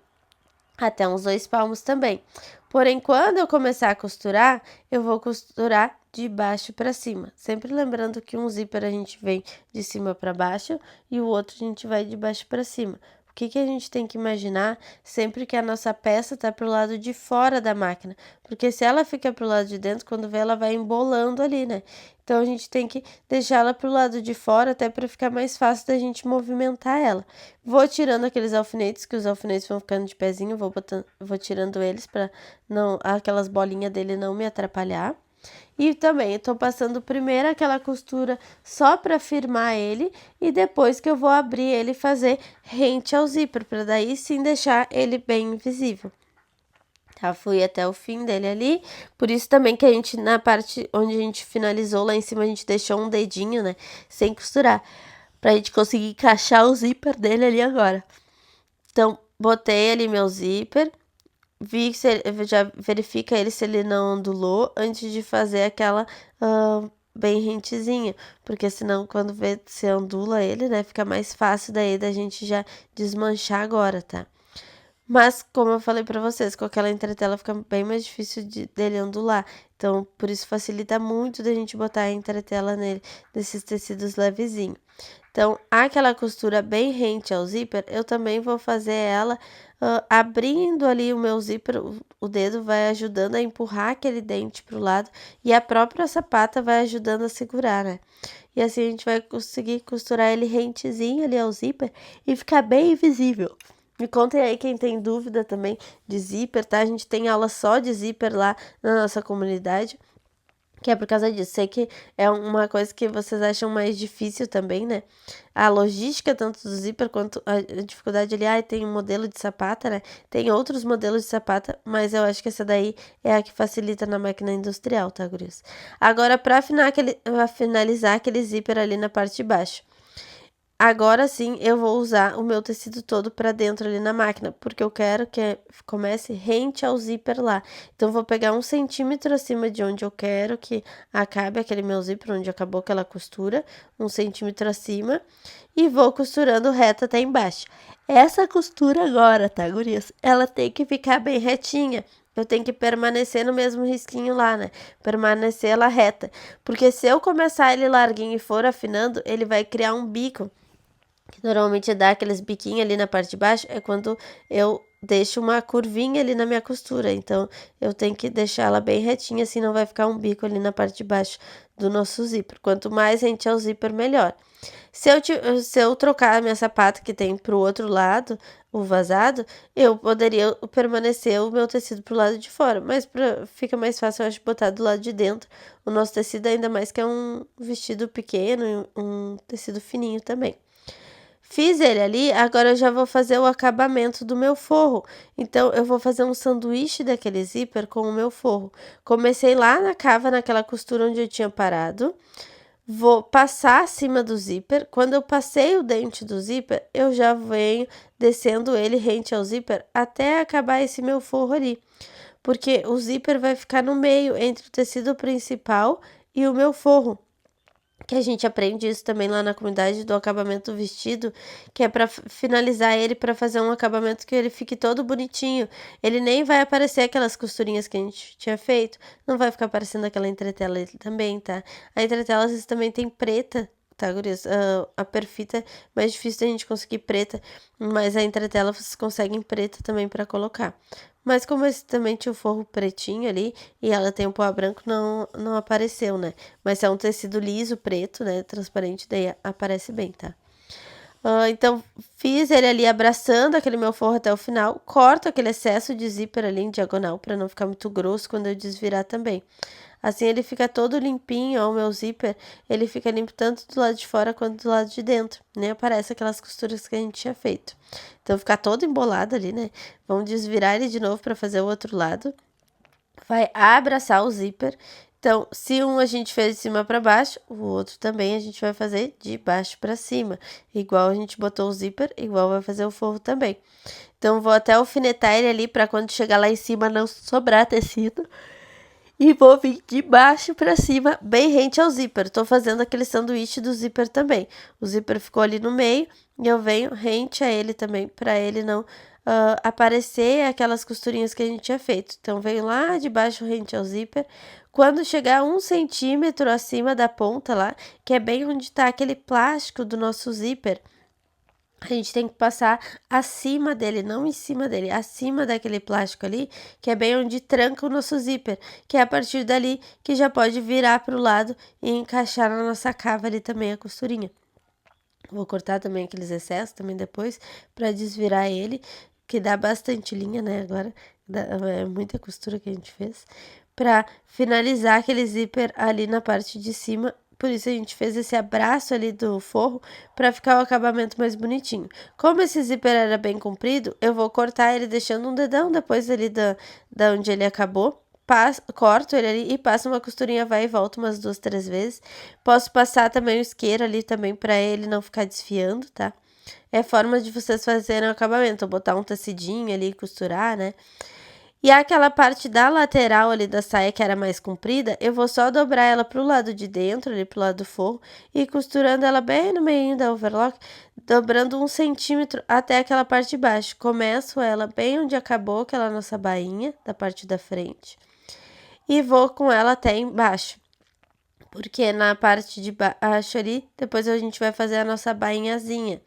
até uns 2 palmos também. Porém, quando eu começar a costurar, eu vou costurar de baixo para cima. Sempre lembrando que um zíper a gente vem de cima para baixo e o outro a gente vai de baixo para cima. O que a gente tem que imaginar sempre que a nossa peça tá pro lado de fora da máquina? Porque se ela fica pro lado de dentro, quando vê, ela vai embolando ali, né? Então, a gente tem que deixar ela pro lado de fora, até para ficar mais fácil da gente movimentar ela. Vou tirando aqueles alfinetes, que os alfinetes vão ficando de pezinho, vou tirando eles para não aquelas bolinhas dele não me atrapalhar. E também eu tô passando primeiro aquela costura só para firmar ele e depois que eu vou abrir ele e fazer rente ao zíper, para daí sim deixar ele bem invisível. Tá, fui até o fim dele ali, por isso também que a gente, na parte onde a gente finalizou lá em cima, a gente deixou um dedinho, né, sem costurar, pra gente conseguir encaixar o zíper dele ali agora. Então, botei ali meu zíper, vi se ele, já verifica ele se ele não ondulou antes de fazer aquela bem rentezinha, porque senão quando vê se ondula ele, né, fica mais fácil daí da gente já desmanchar agora, tá? Mas, como eu falei pra vocês, com aquela entretela fica bem mais difícil dele ondular. Então, por isso facilita muito da gente botar a entretela nele, desses tecidos levezinhos. Então, aquela costura bem rente ao zíper, eu também vou fazer ela abrindo ali o meu zíper, o dedo vai ajudando a empurrar aquele dente pro lado e a própria sapata vai ajudando a segurar, né? E assim a gente vai conseguir costurar ele rentezinho ali ao zíper e ficar bem visível. Me contem aí quem tem dúvida também de zíper, tá? A gente tem aula só de zíper lá na nossa comunidade, que é por causa disso. Sei que é uma coisa que vocês acham mais difícil também, né? A logística, tanto do zíper quanto a dificuldade ali, tem um modelo de sapata, né? Tem outros modelos de sapata, mas eu acho que essa daí é a que facilita na máquina industrial, tá, gurias? Agora, pra finalizar aquele zíper ali na parte de baixo. Agora sim, eu vou usar o meu tecido todo pra dentro ali na máquina, porque eu quero que comece rente ao zíper lá. Então, vou pegar 1 centímetro acima de onde eu quero que acabe aquele meu zíper, onde acabou aquela costura, 1 centímetro acima, e vou costurando reto até embaixo. Essa costura agora, tá, gurias? Ela tem que ficar bem retinha. Eu tenho que permanecer no mesmo risquinho lá, né? Permanecer ela reta. Porque se eu começar ele larguinho e for afinando, ele vai criar um bico que normalmente dá aqueles biquinhos ali na parte de baixo, é quando eu deixo uma curvinha ali na minha costura. Então, eu tenho que deixar ela bem retinha, assim não vai ficar um bico ali na parte de baixo do nosso zíper. Quanto mais rente ao zíper, melhor. Se eu trocar a minha sapata que tem pro outro lado, o vazado, eu poderia permanecer o meu tecido pro lado de fora. Mas fica mais fácil, eu acho, botar do lado de dentro o nosso tecido, ainda mais que é um vestido pequeno, um tecido fininho também. Fiz ele ali, agora eu já vou fazer o acabamento do meu forro. Então, eu vou fazer um sanduíche daquele zíper com o meu forro. Comecei lá na cava, naquela costura onde eu tinha parado. Vou passar acima do zíper. Quando eu passei o dente do zíper, eu já venho descendo ele rente ao zíper até acabar esse meu forro ali. Porque o zíper vai ficar no meio entre o tecido principal e o meu forro, que a gente aprende isso também lá na comunidade do acabamento do vestido, que é para finalizar ele, para fazer um acabamento que ele fique todo bonitinho. Ele nem vai aparecer aquelas costurinhas que a gente tinha feito, não vai ficar aparecendo aquela entretela também, tá? A entretela às vezes também tem preta, tá, gurias? A perfita é mais difícil da gente conseguir preta, mas a entretela vocês conseguem preta também para colocar. Mas como esse também tinha o forro pretinho ali e ela tem um pó branco, não apareceu, né? Mas se é um tecido liso, preto, né? Transparente, daí aparece bem, tá? Então, fiz ele ali abraçando aquele meu forro até o final. Corto aquele excesso de zíper ali em diagonal para não ficar muito grosso quando eu desvirar também. Assim ele fica todo limpinho, ó, o meu zíper, ele fica limpo tanto do lado de fora quanto do lado de dentro. Nem aparece aquelas costuras que a gente tinha feito. Então, ficar todo embolado ali, né? Vamos desvirar ele de novo para fazer o outro lado. Vai abraçar o zíper. Então, se um a gente fez de cima para baixo, o outro também a gente vai fazer de baixo para cima. Igual a gente botou o zíper, igual vai fazer o forro também. Então, vou até alfinetar ele ali para quando chegar lá em cima não sobrar tecido. E vou vir de baixo para cima, bem rente ao zíper. Tô fazendo aquele sanduíche do zíper também. O zíper ficou ali no meio e eu venho rente a ele também, para ele não aparecer aquelas costurinhas que a gente tinha feito. Então, venho lá de baixo rente ao zíper. Quando chegar 1 centímetro acima da ponta lá, que é bem onde tá aquele plástico do nosso zíper, a gente tem que passar acima dele, não em cima dele, acima daquele plástico ali, que é bem onde tranca o nosso zíper, que é a partir dali que já pode virar para o lado e encaixar na nossa cava ali também a costurinha. Vou cortar também aqueles excessos também depois para desvirar ele, que dá bastante linha, né? Agora é muita costura que a gente fez, para finalizar aquele zíper ali na parte de cima por isso a gente fez esse abraço ali do forro para ficar o acabamento mais bonitinho. Como esse zíper era bem comprido, eu vou cortar ele deixando um dedão depois ali da onde ele acabou. Corto ele ali e passo uma costurinha, vai e volta umas 2, 3 vezes. Posso passar também o isqueiro ali também para ele não ficar desfiando, tá? É forma de vocês fazerem o acabamento, ou botar um tecidinho ali e costurar, né? E aquela parte da lateral ali da saia que era mais comprida, eu vou só dobrar ela pro lado de dentro, ali pro lado do forro, e costurando ela bem no meio da overlock, dobrando 1 centímetro até aquela parte de baixo. Começo ela bem onde acabou aquela nossa bainha, da parte da frente, e vou com ela até embaixo. Porque na parte de baixo ali, depois a gente vai fazer a nossa bainhazinha.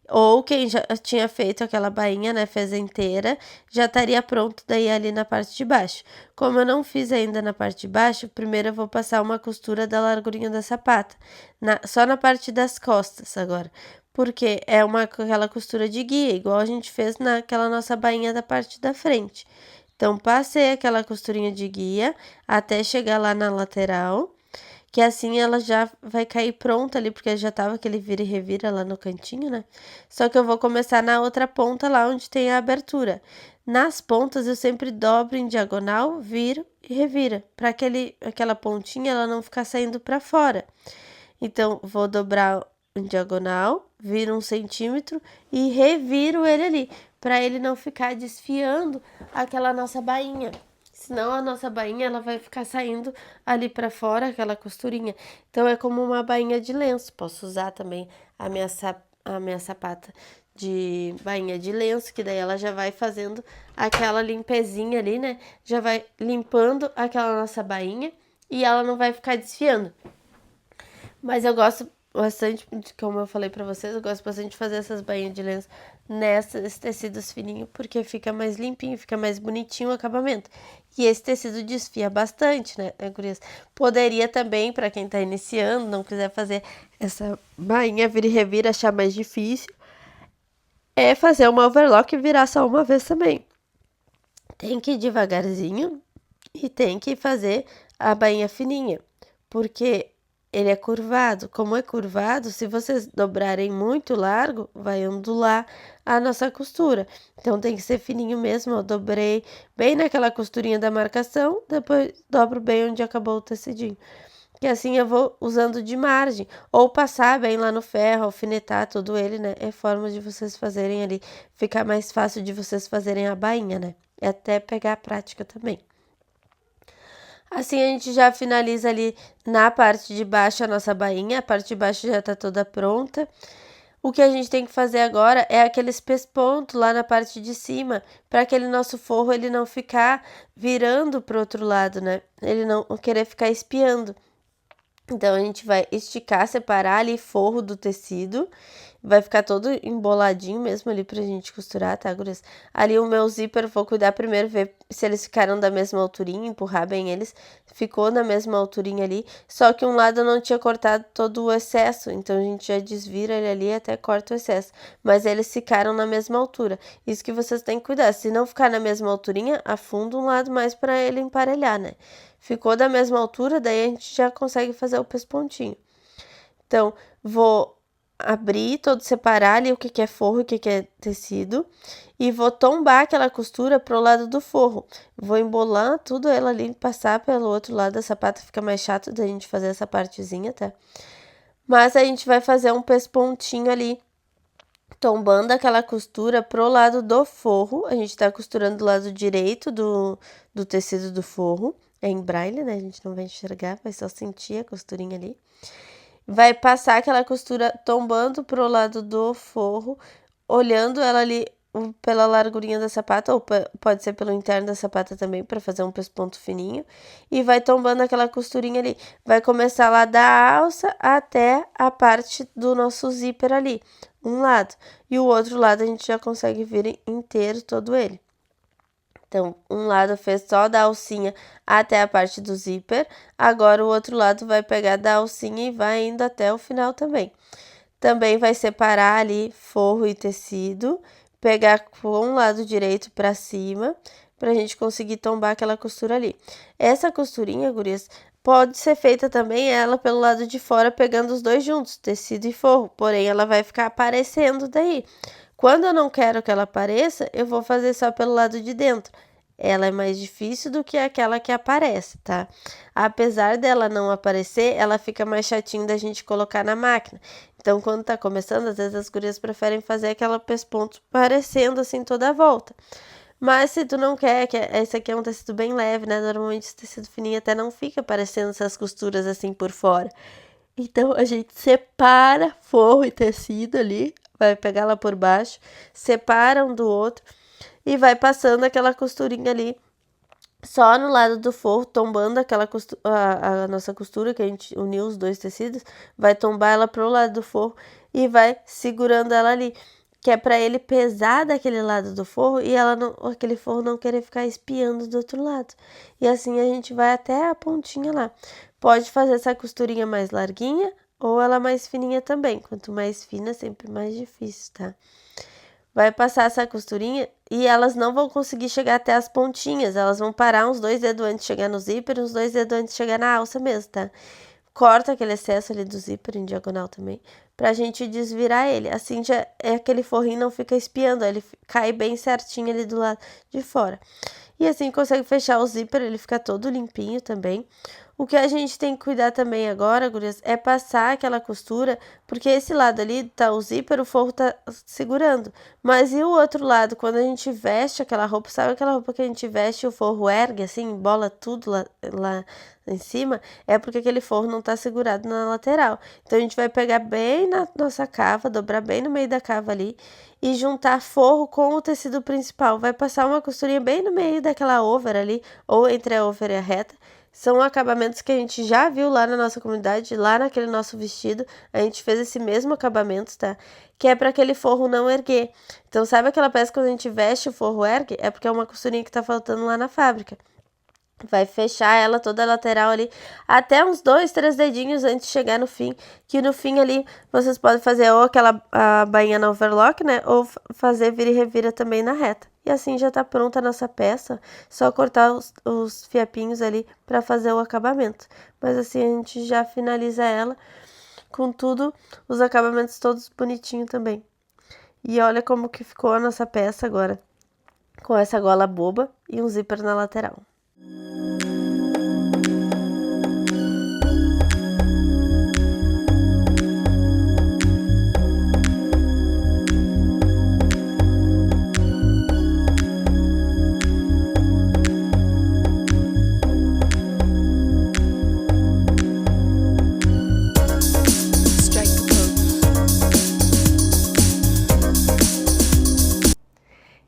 Ou quem já tinha feito aquela bainha, né, fez inteira, já estaria pronto daí ali na parte de baixo. Como eu não fiz ainda na parte de baixo, primeiro eu vou passar uma costura da largurinha da sapata, só na parte das costas agora, porque é aquela costura de guia, igual a gente fez naquela nossa bainha da parte da frente. Então, passei aquela costurinha de guia até chegar lá na lateral, que assim ela já vai cair pronta ali, porque já tava aquele vira e revira lá no cantinho, né? Só que eu vou começar na outra ponta lá onde tem a abertura. Nas pontas eu sempre dobro em diagonal, viro e revira, para aquela pontinha ela não ficar saindo para fora. Então, vou dobrar em diagonal, viro 1 centímetro e reviro ele ali, para ele não ficar desfiando aquela nossa bainha. Senão a nossa bainha ela vai ficar saindo ali para fora, aquela costurinha. Então, é como uma bainha de lenço. Posso usar também a minha sapata de bainha de lenço, que daí ela já vai fazendo aquela limpezinha ali, né? Já vai limpando aquela nossa bainha e ela não vai ficar desfiando. Mas eu gosto bastante, como eu falei pra vocês, eu gosto bastante de fazer essas bainhas de lenço nesses tecidos fininhos, porque fica mais limpinho, fica mais bonitinho o acabamento. E esse tecido desfia bastante, né, gurias? Poderia também, pra quem tá iniciando, não quiser fazer essa bainha vira e revira, achar mais difícil, é fazer uma overlock e virar só uma vez também. Tem que ir devagarzinho e tem que fazer a bainha fininha, porque ele é curvado. Como é curvado, se vocês dobrarem muito largo, vai ondular a nossa costura. Então, tem que ser fininho mesmo. Eu dobrei bem naquela costurinha da marcação, depois dobro bem onde acabou o tecidinho. Que assim eu vou usando de margem, ou passar bem lá no ferro, alfinetar todo ele, né? É forma de vocês fazerem ali, ficar mais fácil de vocês fazerem a bainha, né? E até pegar a prática também. Assim, a gente já finaliza ali na parte de baixo a nossa bainha, a parte de baixo já tá toda pronta. O que a gente tem que fazer agora é aqueles pespontos lá na parte de cima, para aquele nosso forro ele não ficar virando pro outro lado, né? Ele não querer ficar espiando. Então, a gente vai esticar, separar ali forro do tecido. Vai ficar todo emboladinho mesmo ali pra gente costurar, tá, gurias? Ali o meu zíper, eu vou cuidar primeiro, ver se eles ficaram da mesma alturinha, empurrar bem eles. Ficou na mesma alturinha ali, só que um lado eu não tinha cortado todo o excesso, então a gente já desvira ele ali e até corta o excesso. Mas eles ficaram na mesma altura. Isso que vocês têm que cuidar. Se não ficar na mesma alturinha, afunda um lado mais pra ele emparelhar, né? Ficou da mesma altura, daí a gente já consegue fazer o pespontinho. Então, vou abrir todo, separar ali o que é forro e o que é tecido, e vou tombar aquela costura pro lado do forro. Vou embolar tudo ela ali, passar pelo outro lado da sapata, fica mais chato da gente fazer essa partezinha, tá? Mas a gente vai fazer um pespontinho ali, tombando aquela costura pro lado do forro. A gente tá costurando do lado direito do tecido do forro. É em braille, né? A gente não vai enxergar, vai só sentir a costurinha ali. Vai passar aquela costura tombando pro lado do forro, olhando ela ali pela largurinha da sapata, ou pode ser pelo interno da sapata também, para fazer um pesponto fininho. E vai tombando aquela costurinha ali. Vai começar lá da alça até a parte do nosso zíper ali, um lado. E o outro lado a gente já consegue vir inteiro todo ele. Então, um lado fez só da alcinha até a parte do zíper, agora o outro lado vai pegar da alcinha e vai indo até o final também. Também vai separar ali forro e tecido, pegar com o lado direito para cima, pra gente conseguir tombar aquela costura ali. Essa costurinha, gurias, Pode ser feita também ela pelo lado de fora, pegando os dois juntos, tecido e forro, porém ela vai ficar aparecendo daí. Quando eu não quero que ela apareça, eu vou fazer só pelo lado de dentro. Ela é mais difícil do que aquela que aparece, tá? Apesar dela não aparecer, ela fica mais chatinho da gente colocar na máquina. Então, quando tá começando, às vezes as gurias preferem fazer aquela pesponto parecendo assim toda a volta. Mas se tu não quer, que esse aqui é um tecido bem leve, né? Normalmente esse tecido fininho até não fica aparecendo essas costuras assim por fora. Então a gente separa forro e tecido ali, vai pegar lá por baixo, separa um do outro e vai passando aquela costurinha ali só no lado do forro, tombando aquela a nossa costura que a gente uniu os dois tecidos, vai tombar ela pro lado do forro e vai segurando ela ali, que é para ele pesar daquele lado do forro e ela não, aquele forro não querer ficar espiando do outro lado. E assim a gente vai até a pontinha lá. Pode fazer essa costurinha mais larguinha ou ela mais fininha também. Quanto mais fina, sempre mais difícil, tá? Vai passar essa costurinha e elas não vão conseguir chegar até as pontinhas. Elas vão parar uns 2 dedos antes de chegar no zíper, uns 2 dedos antes de chegar na alça mesmo, tá? Corta aquele excesso ali do zíper em diagonal também, pra gente desvirar ele. Assim já é aquele forrinho não fica espiando, ele cai bem certinho ali do lado de fora. E assim consegue fechar o zíper, ele fica todo limpinho também. O que a gente tem que cuidar também agora, gurias, é passar aquela costura, porque esse lado ali tá o zíper, o forro tá segurando. Mas e o outro lado, quando a gente veste aquela roupa, sabe aquela roupa que a gente veste e o forro ergue, assim, bola tudo lá em cima? É porque aquele forro não tá segurado na lateral. Então a gente vai pegar bem na nossa cava, dobrar bem no meio da cava ali e juntar forro com o tecido principal. Vai passar uma costurinha bem no meio daquela over ali, ou entre a over e a reta. São acabamentos que a gente já viu lá na nossa comunidade, lá naquele nosso vestido, a gente fez esse mesmo acabamento, tá? Que é para aquele forro não erguer. Então, sabe aquela peça que quando a gente veste o forro ergue? É porque é uma costurinha que tá faltando lá na fábrica. Vai fechar ela toda a lateral ali, até uns 2, 3 dedinhos antes de chegar no fim. Que no fim ali, vocês podem fazer ou aquela bainha na overlock, né? Ou fazer vira e revira também na reta. E assim já tá pronta a nossa peça, só cortar os fiapinhos ali para fazer o acabamento. Mas assim a gente já finaliza ela com tudo, os acabamentos todos bonitinho também. E olha como que ficou a nossa peça agora, com essa gola boba e um zíper na lateral.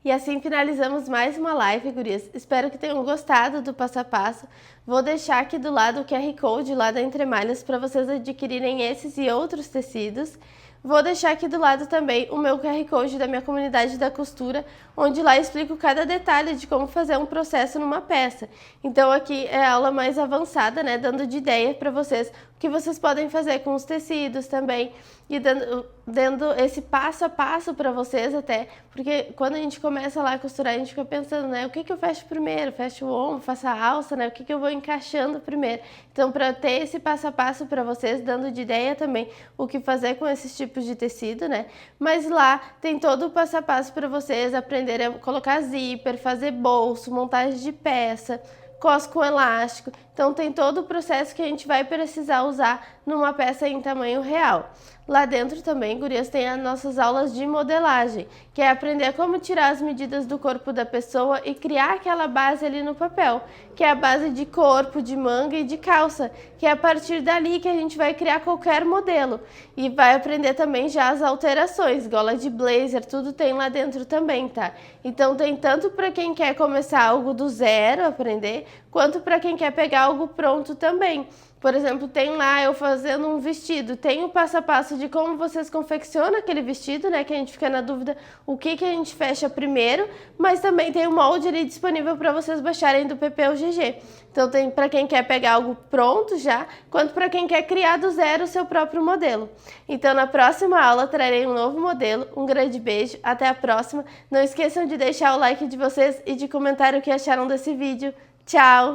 E assim finalizamos mais uma live, gurias. Espero que tenham gostado do passo a passo. Vou deixar aqui do lado o QR Code lá da Entre Malhas para vocês adquirirem esses e outros tecidos. Vou deixar aqui do lado também o meu QR Code da minha comunidade da costura, onde lá eu explico cada detalhe de como fazer um processo numa peça. Então aqui é a aula mais avançada, né, dando de ideia para vocês o que vocês podem fazer com os tecidos também e dando esse passo a passo para vocês até, porque quando a gente começa lá a costurar, a gente fica pensando, né, o que que eu fecho primeiro? Fecho o ombro, faço a alça, né, o que que eu vou encaixando primeiro? Então, para ter esse passo a passo para vocês, dando de ideia também o que fazer com esses tipos de tecido, né, mas lá tem todo o passo a passo para vocês aprenderem a colocar zíper, fazer bolso, montagem de peça, cos com elástico. Então tem todo o processo que a gente vai precisar usar numa peça em tamanho real. Lá dentro também, gurias, tem as nossas aulas de modelagem, que é aprender como tirar as medidas do corpo da pessoa e criar aquela base ali no papel, que é a base de corpo, de manga e de calça, que é a partir dali que a gente vai criar qualquer modelo. E vai aprender também já as alterações, gola de blazer, tudo tem lá dentro também, tá? Então tem tanto para quem quer começar algo do zero, aprender, quanto para quem quer pegar algo pronto também. Por exemplo, tem lá eu fazendo um vestido, tem o passo a passo de como vocês confeccionam aquele vestido, né? Que a gente fica na dúvida o que a gente fecha primeiro, mas também tem o molde ali disponível para vocês baixarem do PP ou GG. Então tem para quem quer pegar algo pronto já, quanto para quem quer criar do zero o seu próprio modelo. Então na próxima aula trarei um novo modelo. Um grande beijo, até a próxima. Não esqueçam de deixar o like de vocês e de comentar o que acharam desse vídeo. Tchau!